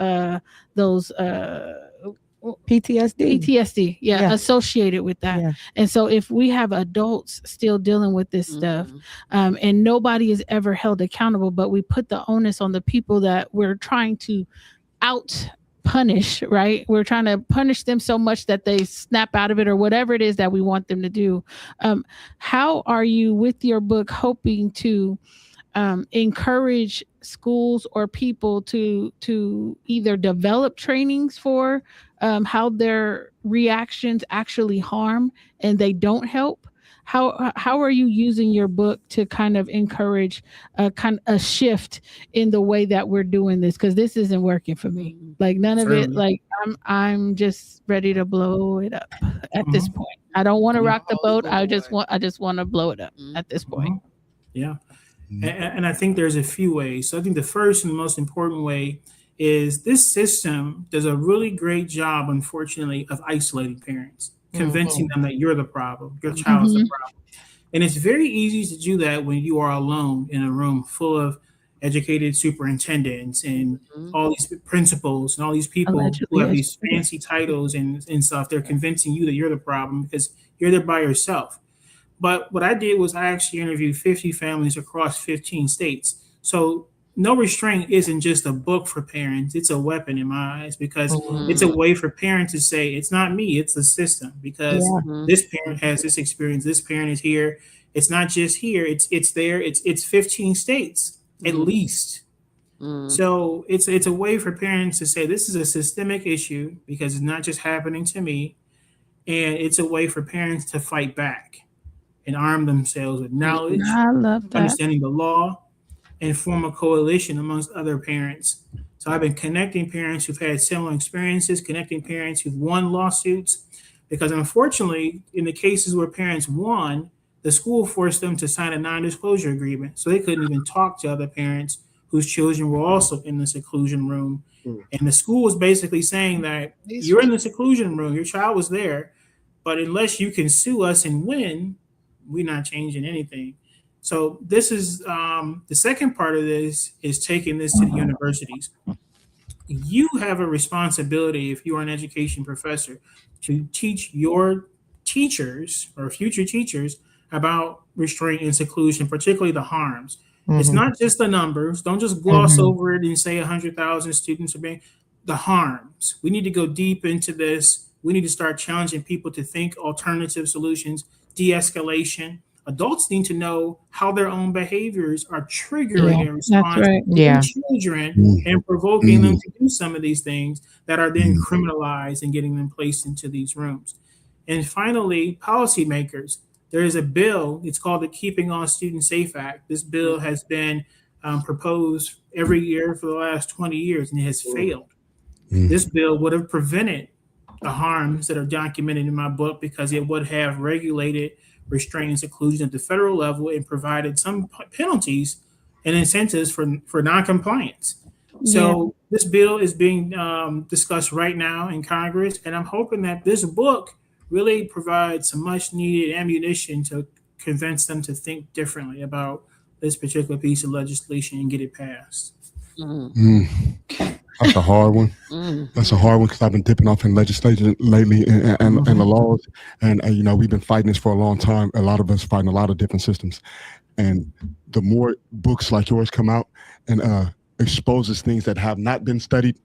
PTSD, associated with that. Yeah. And so if we have adults still dealing with this stuff, and nobody is ever held accountable, but we put the onus on the people that we're trying to punish, right? We're trying to punish them so much that they snap out of it or whatever it is that we want them to do. How are you with your book hoping to encourage schools or people to either develop trainings for how their reactions actually harm and they don't help? How are you using your book to kind of encourage a shift in the way that we're doing this? Because this isn't working for me. Like none of it. Like I'm just ready to blow it up at this point. I don't want to rock the boat. I just want to blow it up at this point. Yeah, and I think there's a few ways. So I think the first and most important way is this system does a really great job, unfortunately, of isolating parents, convincing them that you're the problem, your child's the problem. And it's very easy to do that when you are alone in a room full of educated superintendents and all these principals and all these people who have these fancy titles and stuff. They're convincing you that you're the problem because you're there by yourself. But what I did was I actually interviewed 50 families across 15 states. So No Restraint isn't just a book for parents. It's a weapon in my eyes because it's a way for parents to say, it's not me, it's the system. Because this parent has this experience, this parent is here. It's not just here, it's there. It's 15 states at least. So it's a way for parents to say, this is a systemic issue because it's not just happening to me. And it's a way for parents to fight back and arm themselves with knowledge, understanding the law, and form a coalition amongst other parents. So I've been connecting parents who've had similar experiences, connecting parents who've won lawsuits, because unfortunately, in the cases where parents won, the school forced them to sign a non-disclosure agreement. So they couldn't even talk to other parents whose children were also in the seclusion room. And the school was basically saying that you're in the seclusion room, your child was there, but unless you can sue us and win, we're not changing anything. So this is the second part of this is taking this to the universities. You have a responsibility, if you are an education professor, to teach your teachers or future teachers about restraint and seclusion, particularly the harms. It's not just the numbers. Don't just gloss over it and say 100,000 students are being. the harms. We need to go deep into this. We need to start challenging people to think alternative solutions, de-escalation. Adults need to know how their own behaviors are triggering Yeah, a that's response right. Yeah. in children Mm, and provoking them mm, to do some of these things that are then mm, criminalized and getting them placed into these rooms. And finally, policymakers. There is a bill, it's called the Keeping All Students Safe Act. This bill has been proposed every year for the last 20 years and it has failed. mm. This bill would have prevented the harms that are documented in my book because it would have regulated restraint and seclusion at the federal level and provided some penalties and incentives for noncompliance. Yeah. So this bill is being discussed right now in Congress, and I'm hoping that this book really provides some much needed ammunition to convince them to think differently about this particular piece of legislation and get it passed. Mm. That's a hard one. That's a hard one because I've been dipping off in legislation lately and the laws. And, you know, we've been fighting this for a long time. A lot of us fighting a lot of different systems. And the more books like yours come out and exposes things that have not been studied,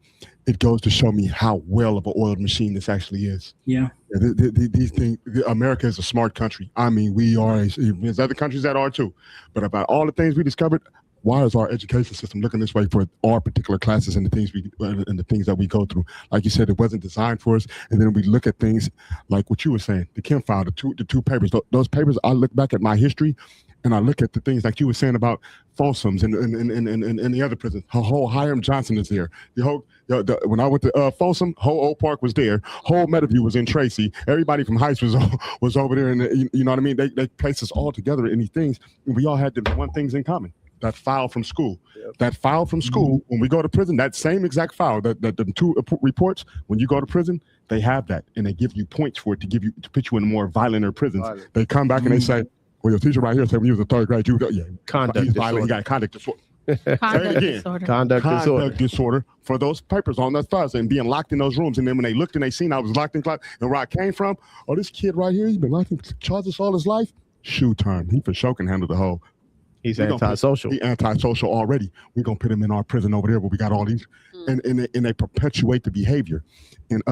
it goes to show me how well of an oiled machine this actually is. Yeah. These things, America is a smart country. I mean, we are, there's other countries that are too. But about all the things we discovered, why is our education system looking this way for our particular classes and the things that we go through? Like you said, it wasn't designed for us. And then we look at things like what you were saying, the Kim file, the two papers. Those papers, I look back at my history and I look at the things like you were saying about Folsoms and the other prisons. Whole Hiram Johnson is there. When I went to Folsom, whole Oak Park was there. Whole Meadowview was in Tracy. Everybody from Heights was over there, and you know what I mean. They placed us all together in these things, and we all had the one things in common. That file from school. Yep. That file from school, when we go to prison, that same exact file, that the two reports, when you go to prison, they have that, and they give you points for it to put you in more violent prisons. They come back and they say, well, your teacher right here said when you was a third grade, you conduct violent, he got conduct disorder. Conduct disorder. Conduct disorder for those papers on that file and being locked in those rooms. And then when they looked and they seen I was locked in class and where I came from, oh, this kid right here, he's been locked in charges all his life. Shoe turn. He for sure can handle the whole. He's antisocial. He's antisocial already. We're gonna put him in our prison over there where we got all these, and they perpetuate the behavior. And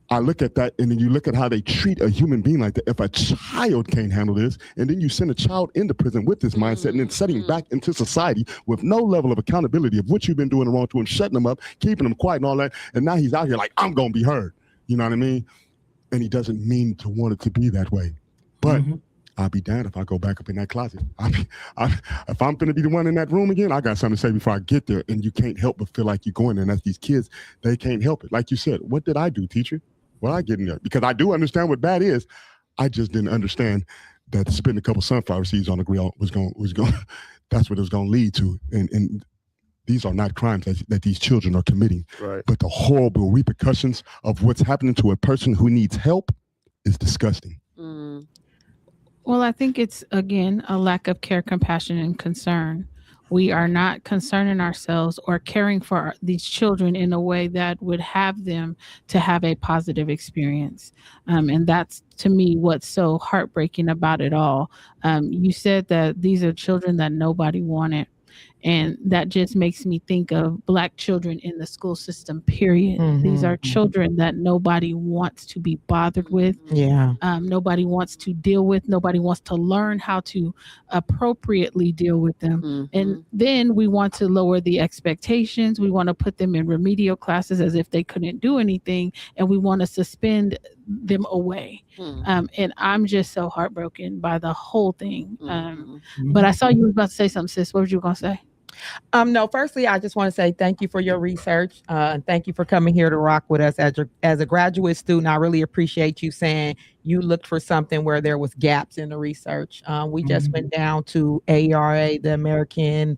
I look at that, and then you look at how they treat a human being like that. If a child can't handle this, and then you send a child into prison with this mindset, and then setting back into society with no level of accountability of what you've been doing wrong to him, shutting them up, keeping them quiet, and all that. And now he's out here like, I'm gonna be heard. You know what I mean? And he doesn't mean to want it to be that way, but. I'll be damned if I go back up in that closet. If I'm going to be the one in that room again, I got something to say before I get there. And you can't help but feel like you're going there. And that's these kids, they can't help it. Like you said, what did I do, teacher? Well, I get in there because I do understand what that is. I just didn't understand that spitting a couple sunflower seeds on the grill was going. That's what it was going to lead to. And these are not crimes that these children are committing. Right. But the horrible repercussions of what's happening to a person who needs help is disgusting. Well, I think it's, again, a lack of care, compassion, and concern. We are not concerning ourselves or caring for these children in a way that would have them to have a positive experience. And that's, to me, what's so heartbreaking about it all. You said that these are children that nobody wanted. And that just makes me think of Black children in the school system, period. These are children that nobody wants to be bothered with. Yeah. Nobody wants to deal with. Nobody wants to learn how to appropriately deal with them. And then we want to lower the expectations. We want to put them in remedial classes as if they couldn't do anything. And we want to suspend them away. And I'm just so heartbroken by the whole thing. But I saw you were about to say something, sis. What were you going to say? No, firstly, I just want to say thank you for your research. Thank you for coming here to rock with us as a graduate student. I really appreciate you saying you looked for something where there was gaps in the research. We just went down to AERA, the American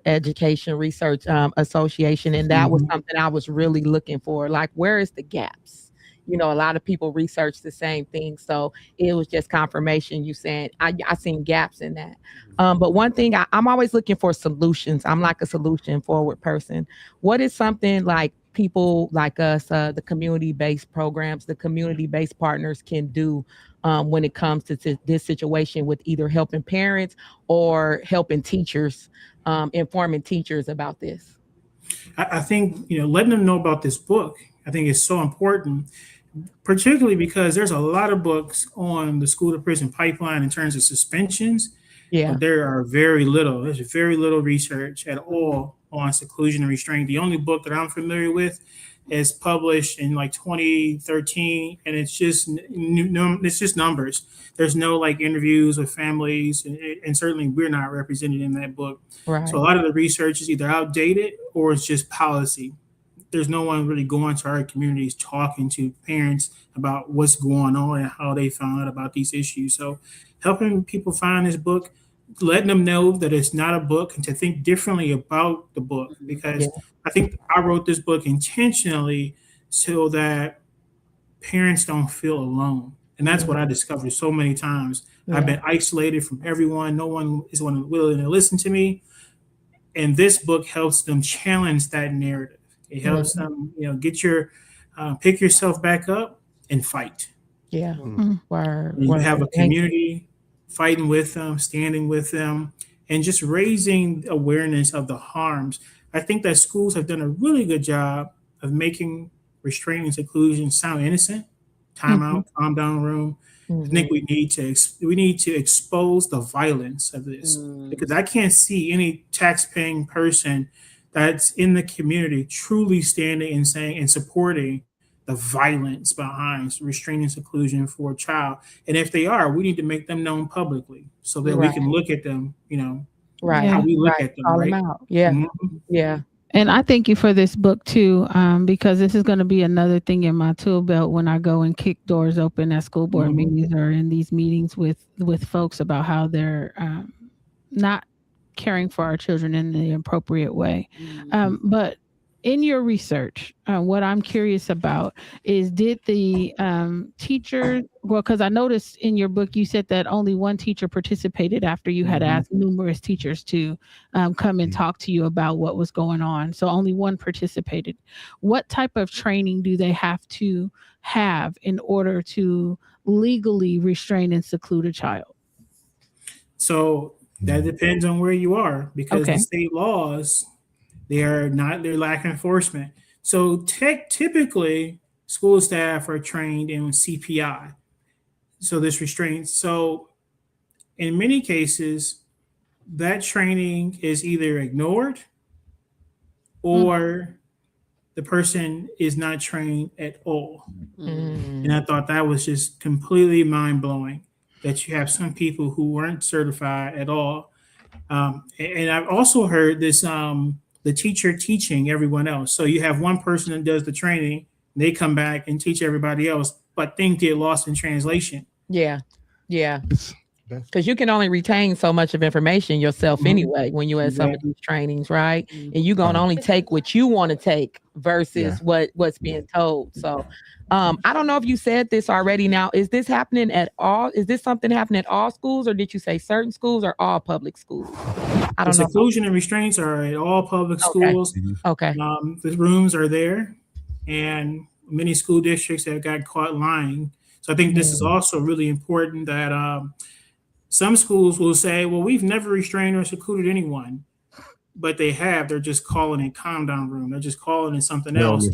Education Research Association, and that was something I was really looking for. Like, where is the gaps? You know, a lot of people research the same thing. So it was just confirmation you saying, I seen gaps in that. But one thing, I'm always looking for solutions. I'm like a solution forward person. What is something like people like us, the community-based programs, the community-based partners can do when it comes to this situation with either helping parents or helping teachers, informing teachers about this? I think, letting them know about this book, I think is so important, particularly because there's a lot of books on the school to prison pipeline in terms of suspensions, Yeah. but there's very little research at all on seclusion and restraint. The only book that I'm familiar with is published in like 2013, and it's just numbers. There's no like interviews with families, and certainly we're not represented in that book. Right. So a lot of the research is either outdated or it's just policy. There's no one really going to our communities talking to parents about what's going on and how they found out about these issues. So helping people find this book, letting them know that it's not a book and to think differently about the book, because I think I wrote this book intentionally so that parents don't feel alone. And that's what I discovered so many times. I've been isolated from everyone. No one is willing to listen to me. And this book helps them challenge that narrative. It helps them, get pick yourself back up and fight. Yeah. You have a community fighting with them, standing with them, and just raising awareness of the harms. I think that schools have done a really good job of making restraint and seclusion sound innocent. Time out, calm down room. I think we need to expose the violence of this, because I can't see any tax-paying person that's in the community truly standing and saying and supporting the violence behind restraining seclusion for a child. And if they are, we need to make them known publicly so that we can look at them, how we look at them. Call them out. Yeah. Yeah. And I thank you for this book too, because this is going to be another thing in my tool belt when I go and kick doors open at school board meetings or in these meetings with folks about how they're not caring for our children in the appropriate way. But in your research, what I'm curious about is, did the teacher, because I noticed in your book, you said that only one teacher participated after you had asked numerous teachers to come and talk to you about what was going on. So only one participated. What type of training do they have to have in order to legally restrain and seclude a child? So that depends on where you are, because the state laws, they're lack enforcement. So typically school staff are trained in CPI. So this restraint. So in many cases, that training is either ignored or the person is not trained at all. And I thought that was just completely mind-blowing, that you have some people who weren't certified at all. And I've also heard this, the teacher teaching everyone else. So you have one person that does the training, they come back and teach everybody else, but things get lost in translation. Yeah. Yeah. Because you can only retain so much of information yourself anyway when you have some of these trainings, right? And you're going to only take what you want to take versus what's being told. So I don't know if you said this already. Now, is this happening at all? Is this something happening at all schools, or did you say certain schools or all public schools? I don't know. Seclusion and restraints are at all public schools. Okay. The rooms are there, and many school districts have got caught lying. So I think this is also really important, that some schools will say, well, we've never restrained or secluded anyone, but they have. They're just calling it calm down room. They're just calling it something else.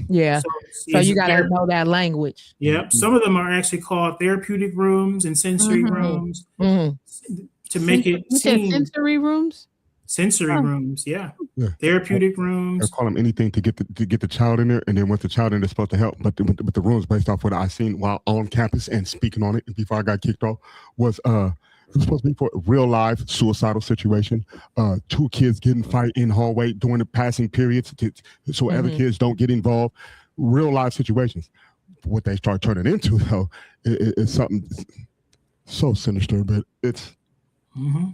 Yeah. So you got to know that language. Yep. Some of them are actually called therapeutic rooms and sensory rooms to make it seem. Sensory rooms? Sensory rooms, yeah. Therapeutic rooms. I call them anything to get the child in there, and then once the child in there, they're supposed to help. But the rooms, based off what I seen while on campus and speaking on it before I got kicked off, was it was supposed to be for a real life suicidal situation. 2 kids getting fight in hallway during the passing periods, so other kids don't get involved. Real life situations. What they start turning into, though, is something so sinister. But it's.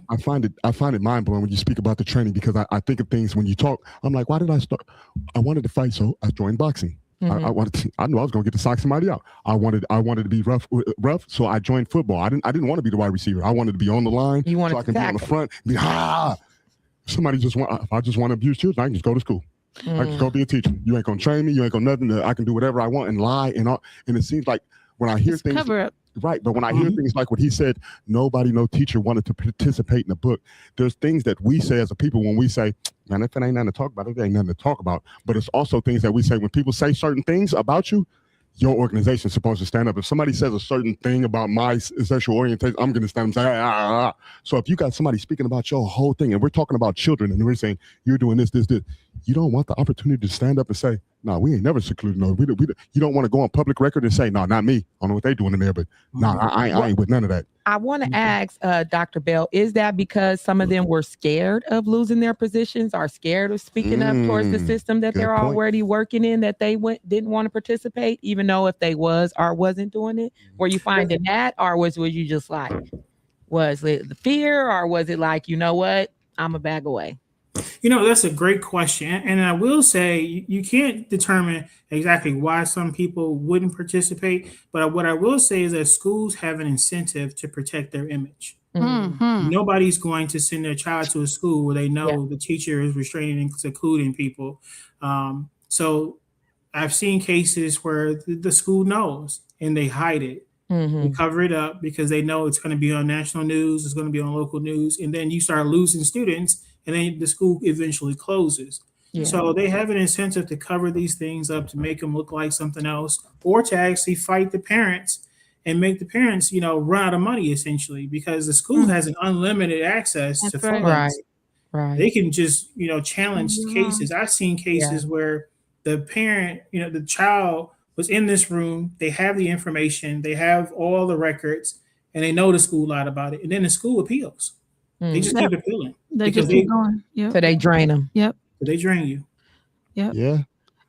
I find it mind blowing when you speak about the training, because I think of things when you talk. I'm like, why did I start? I wanted to fight, so I joined boxing. I knew I was going to get to sock somebody out. I wanted to be rough, so I joined football. I didn't want to be the wide receiver. I wanted to be on the line, so I can be on the front. If I just want to abuse children, I can just go to school. I can go be a teacher. You ain't gonna train me. You ain't gonna nothing. I can do whatever I want and lie and all. And it seems like when I hear things, cover up. Right, but when I hear things like what he said, nobody, no teacher wanted to participate in the book. There's things that we say as a people when we say, man, if it ain't nothing to talk about, it ain't nothing to talk about. But it's also things that we say when people say certain things about you, your organization is supposed to stand up. If somebody says a certain thing about my sexual orientation, I'm going to stand and say, ah. So if you got somebody speaking about your whole thing, and we're talking about children, and we're saying, you're doing this, you don't want the opportunity to stand up and say, no, we ain't never secluded. No, you don't want to go on public record and say, no, not me. I don't know what they're doing in there, but no, I ain't with none of that. I want to ask Dr. Bell, is that because some of them were scared of losing their positions or scared of speaking up towards the system that they're already working in, that they didn't want to participate, even though if they was or wasn't doing it? Were you finding that, or was you just like, was it the fear, or was it like, you know what, I'm a bag away? That's a great question. And I will say you can't determine exactly why some people wouldn't participate. But what I will say is that schools have an incentive to protect their image. Nobody's going to send their child to a school where they know the teacher is restraining and secluding people. So I've seen cases where the school knows and they hide it. They cover it up because they know it's going to be on national news, it's going to be on local news, and then you start losing students, and then the school eventually closes. So they have an incentive to cover these things up, to make them look like something else, or to actually fight the parents and make the parents, run out of money, essentially, because the school has an unlimited access to funds. Right. They can just, challenge cases. I've seen cases where the parent, the child was in this room, they have the information, they have all the records, and they know the school lied about it. And then the school appeals. They just keep appealing. They just keep going. Yep. So they drain them. Yep. They drain you. Yep. Yeah.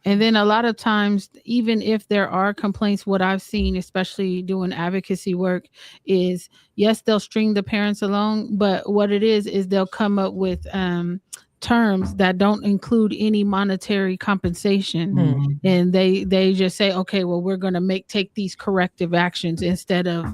And then a lot of times, even if there are complaints, what I've seen, especially doing advocacy work, is yes, they'll string the parents along, but what it is they'll come up with terms that don't include any monetary compensation, and they just say, okay, well, we're going to take these corrective actions instead of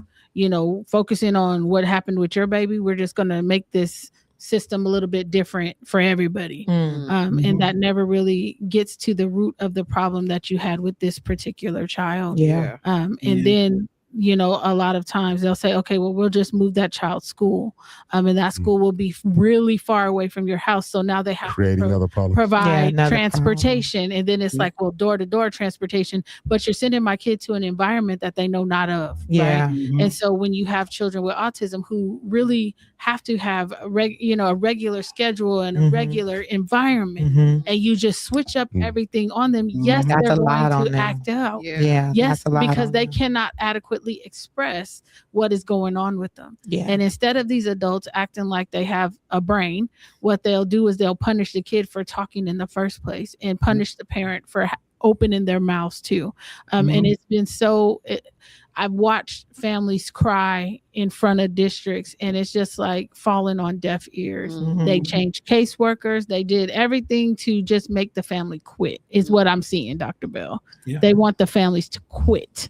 focusing on what happened with your baby. We're just going to make this system a little bit different for everybody. And that never really gets to the root of the problem that you had with this particular child. And then a lot of times they'll say, okay, well, we'll just move that child's school. And that school will be really far away from your house. So now they have to provide transportation. And then it's like, well, door-to-door transportation, but you're sending my kid to an environment that they know not of. Right? And so when you have children with autism who really have to have a regular schedule and a regular environment, and you just switch up everything on them, yes, that's they're a lot going on to them. act out. Yes, because they cannot adequately express what is going on with them. And instead of these adults acting like they have a brain, what they'll do is they'll punish the kid for talking in the first place and punish the parent for opening their mouths too. And it's been I've watched families cry in front of districts, and it's just like falling on deaf ears. They changed caseworkers. They did everything to just make the family quit, is what I'm seeing, Dr. Bell. They want the families to quit.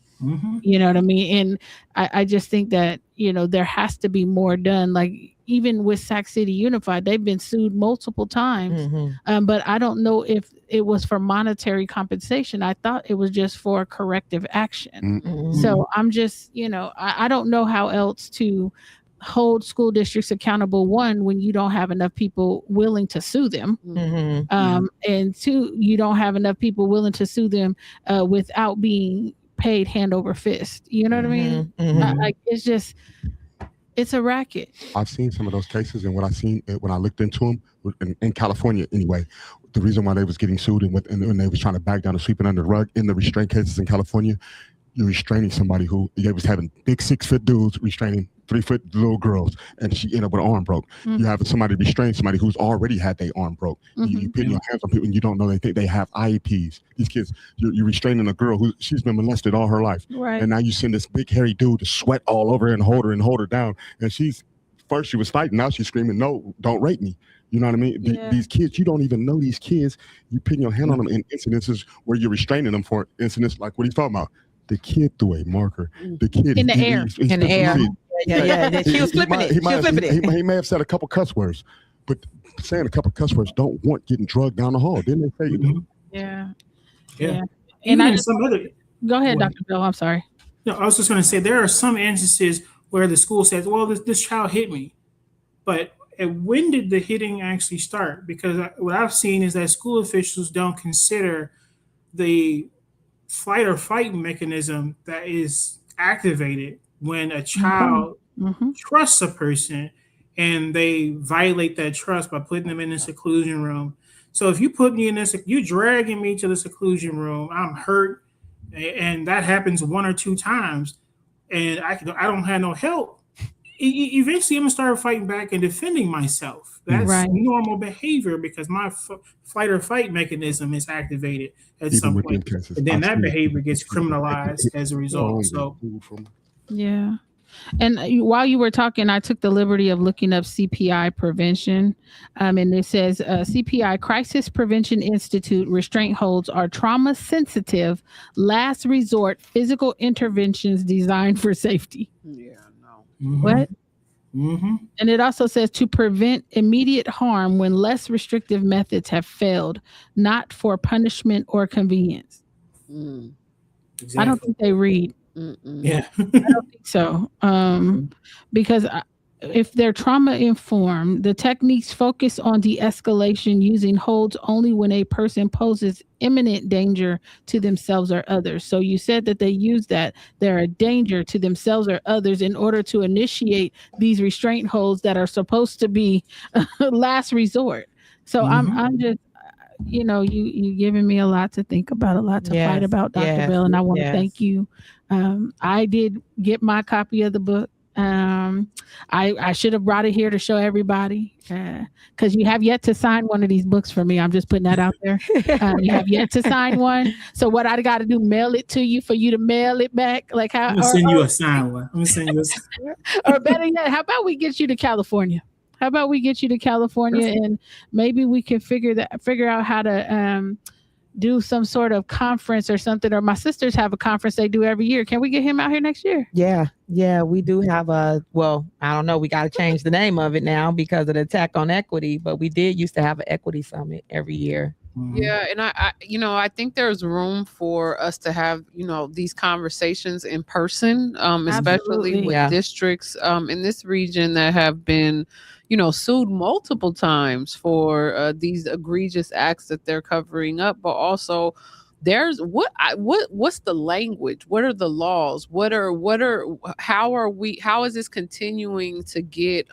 You know what I mean? And I just think that, there has to be more done. Like even with Sac City Unified, they've been sued multiple times. But I don't know if it was for monetary compensation. I thought it was just for corrective action. So I'm just, I don't know how else to hold school districts accountable, one, when you don't have enough people willing to sue them, and two, you don't have enough people willing to sue them without being paid hand over fist. You know what I mean? Like it's a racket. I've seen some of those cases, and what I seen when I looked into them in California anyway, the reason why they was getting sued and they was trying to back down and sweeping under the rug in the restraint cases in California, you're restraining somebody who they was having big 6-foot dudes restraining 3-foot little girls, and she ended up with her arm broke. You have somebody restrain somebody who's already had their arm broke. You put your hands on people and you don't know they think they have IEPs. These kids, you're restraining a girl who she's been molested all her life, and now you send this big hairy dude to sweat all over her and hold her down. And she was fighting, now she's screaming, "No, don't rape me." You know what I mean? These kids, you don't even know these kids. You putting your hand on them in incidences where you're restraining them for incidents like what he's talking about. The kid threw a marker. The kid in the air. In the air. She was flipping it. He may have said a couple cuss words, but saying a couple cuss words don't want getting drugged down the hall. Didn't they say? Yeah. And And I some other. go ahead, Dr. Bill. I'm sorry. No, I was just going to say there are some instances where the school says, "Well, this child hit me," but when did the hitting actually start? Because what I've seen is that school officials don't consider the flight or fight mechanism that is activated when a child trusts a person and they violate that trust by putting them in a seclusion room. So if you put me in this, you dragging me to the seclusion room, I'm hurt, and that happens one or two times, and I don't have no help. Eventually, I'm gonna start fighting back and defending myself. That's Right. normal behavior because my flight or fight mechanism is activated at Even some with them point, cases, and then I that see behavior gets people criminalized as a result. So, Yeah. And while you were talking, I took the liberty of looking up CPI prevention. And it says CPI, Crisis Prevention Institute, restraint holds are trauma sensitive, last resort physical interventions designed for safety. Yeah, no. What? And it also says to prevent immediate harm when less restrictive methods have failed, not for punishment or convenience. exactly. I don't think they read. Yeah. I don't think so. Because if they're trauma informed, the techniques focus on de-escalation using holds only when a person poses imminent danger to themselves or others. So you said that they use that they're a danger to themselves or others in order to initiate these restraint holds that are supposed to be last resort. So I'm just, you giving me a lot to think about, a lot to fight about, Dr. Bell, and I want to thank you. I did get my copy of the book. I should have brought it here to show everybody because you have yet to sign one of these books for me. I'm just putting that out there. You have yet to sign one. So what I got to do, mail it to you for you to mail it back? Like how? I'm gonna send you a signed one. I'm gonna send you or better yet, how about we get you to California? How about we get you to California and maybe we can figure out how to do some sort of conference or something. Or my sisters have a conference they do every year. Can we get him out here next year? Yeah, we do have I don't know. We got to change the name of it now because of the attack on equity, but we did used to have an equity summit every year. Yeah, and I think there's room for us to have, these conversations in person, especially with districts in this region that have been, sued multiple times for these egregious acts that they're covering up, but also there's what's the language? What are the laws? How is this continuing to get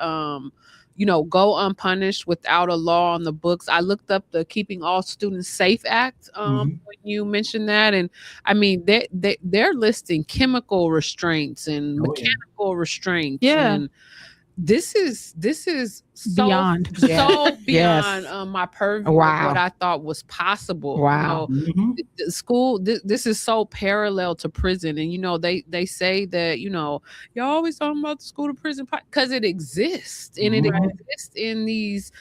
go unpunished without a law on the books? I looked up the Keeping All Students Safe Act when you mentioned that, and I mean they're listing chemical restraints and mechanical restraints. And this is so beyond my purview of what I thought was possible. School, this is so parallel to prison, and they say that you're always talking about the school to prison because it exists, and it exists in these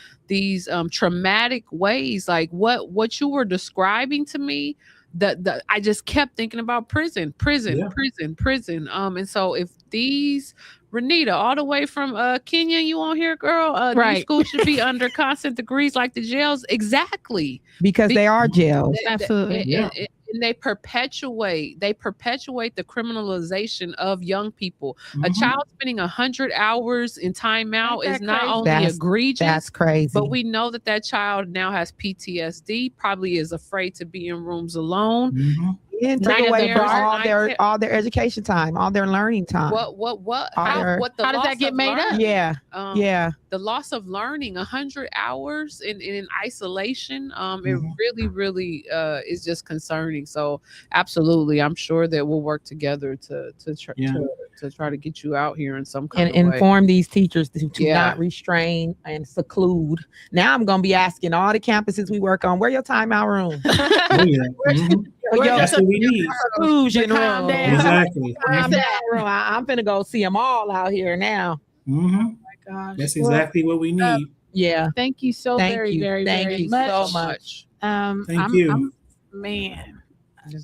traumatic ways, like what you were describing to me. I just kept thinking about prison. And so if these Renita, all the way from Kenya, you on here, girl? These schools should be under constant degrees like the jails. Exactly. Because they are jails. Absolutely. And they perpetuate the criminalization of young people. A child spending 100 hours in timeout is not only egregious, that's crazy, but we know that child now has PTSD, probably is afraid to be in rooms alone. And take away from all their education time, all their learning time. How does that get made up? The loss of learning, 100 hours in isolation. It really is just concerning. So absolutely, I'm sure that we'll work together to try to get you out here in some kind of way. And inform these teachers to not restrain and seclude. Now I'm going to be asking all the campuses we work on, where your timeout room? That's what we need. Seclusion room. Exactly. I'm finna go see them all out here now. Oh my gosh. That's exactly what we need. Thank you so very much. So much. Thank you.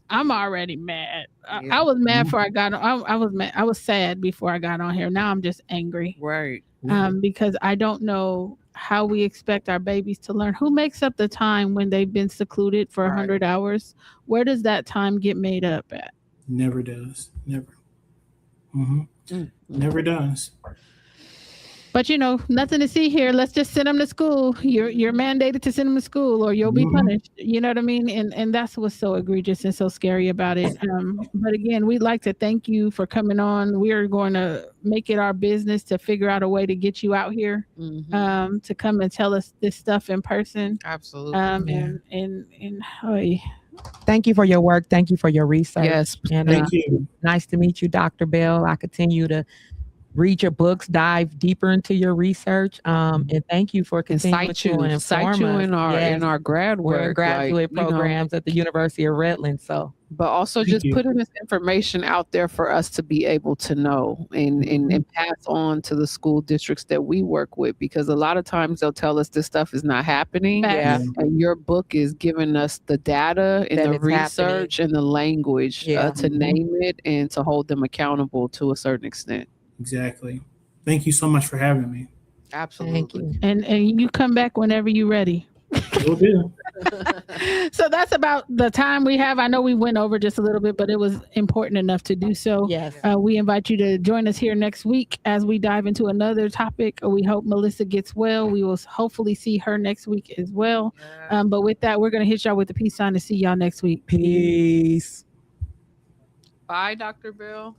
I'm already mad. I was mad before I got on. I was mad. I was sad before I got on here. Now I'm just angry. Right. Because I don't know how we expect our babies to learn. Who makes up the time when they've been secluded for 100 hours? Where does that time get made up at? Never does. Never. Never does. But nothing to see here. Let's just send them to school. You're mandated to send them to school, or you'll be punished. You know what I mean? And that's what's so egregious and so scary about it. But again, we'd like to thank you for coming on. We are going to make it our business to figure out a way to get you out here, to come and tell us this stuff in person. Absolutely. And Thank you for your work. Thank you for your research. Yes. And Thank you. nice to meet you, Dr. Bell. I continue to read your books, dive deeper into your research, and thank you for continuing to inform cite you us. in our grad work. We're in graduate programs at the University of Redlands. So, but also just putting this information out there for us to be able to know and pass on to the school districts that we work with, because a lot of times they'll tell us this stuff is not happening. Yeah. And your book is giving us the data and That the it's research and the language to name it and to hold them accountable to a certain extent. Exactly. Thank you so much for having me. Absolutely. And you come back whenever you're ready. Will do. So that's about the time we have. I know we went over just a little bit, but it was important enough to do so. yes. We invite you to join us here next week as we dive into another topic. We hope Melissa gets well. We will hopefully see her next week as well. But with that, we're going to hit y'all with the peace sign to see y'all next week. Peace. Bye, Dr. Bell.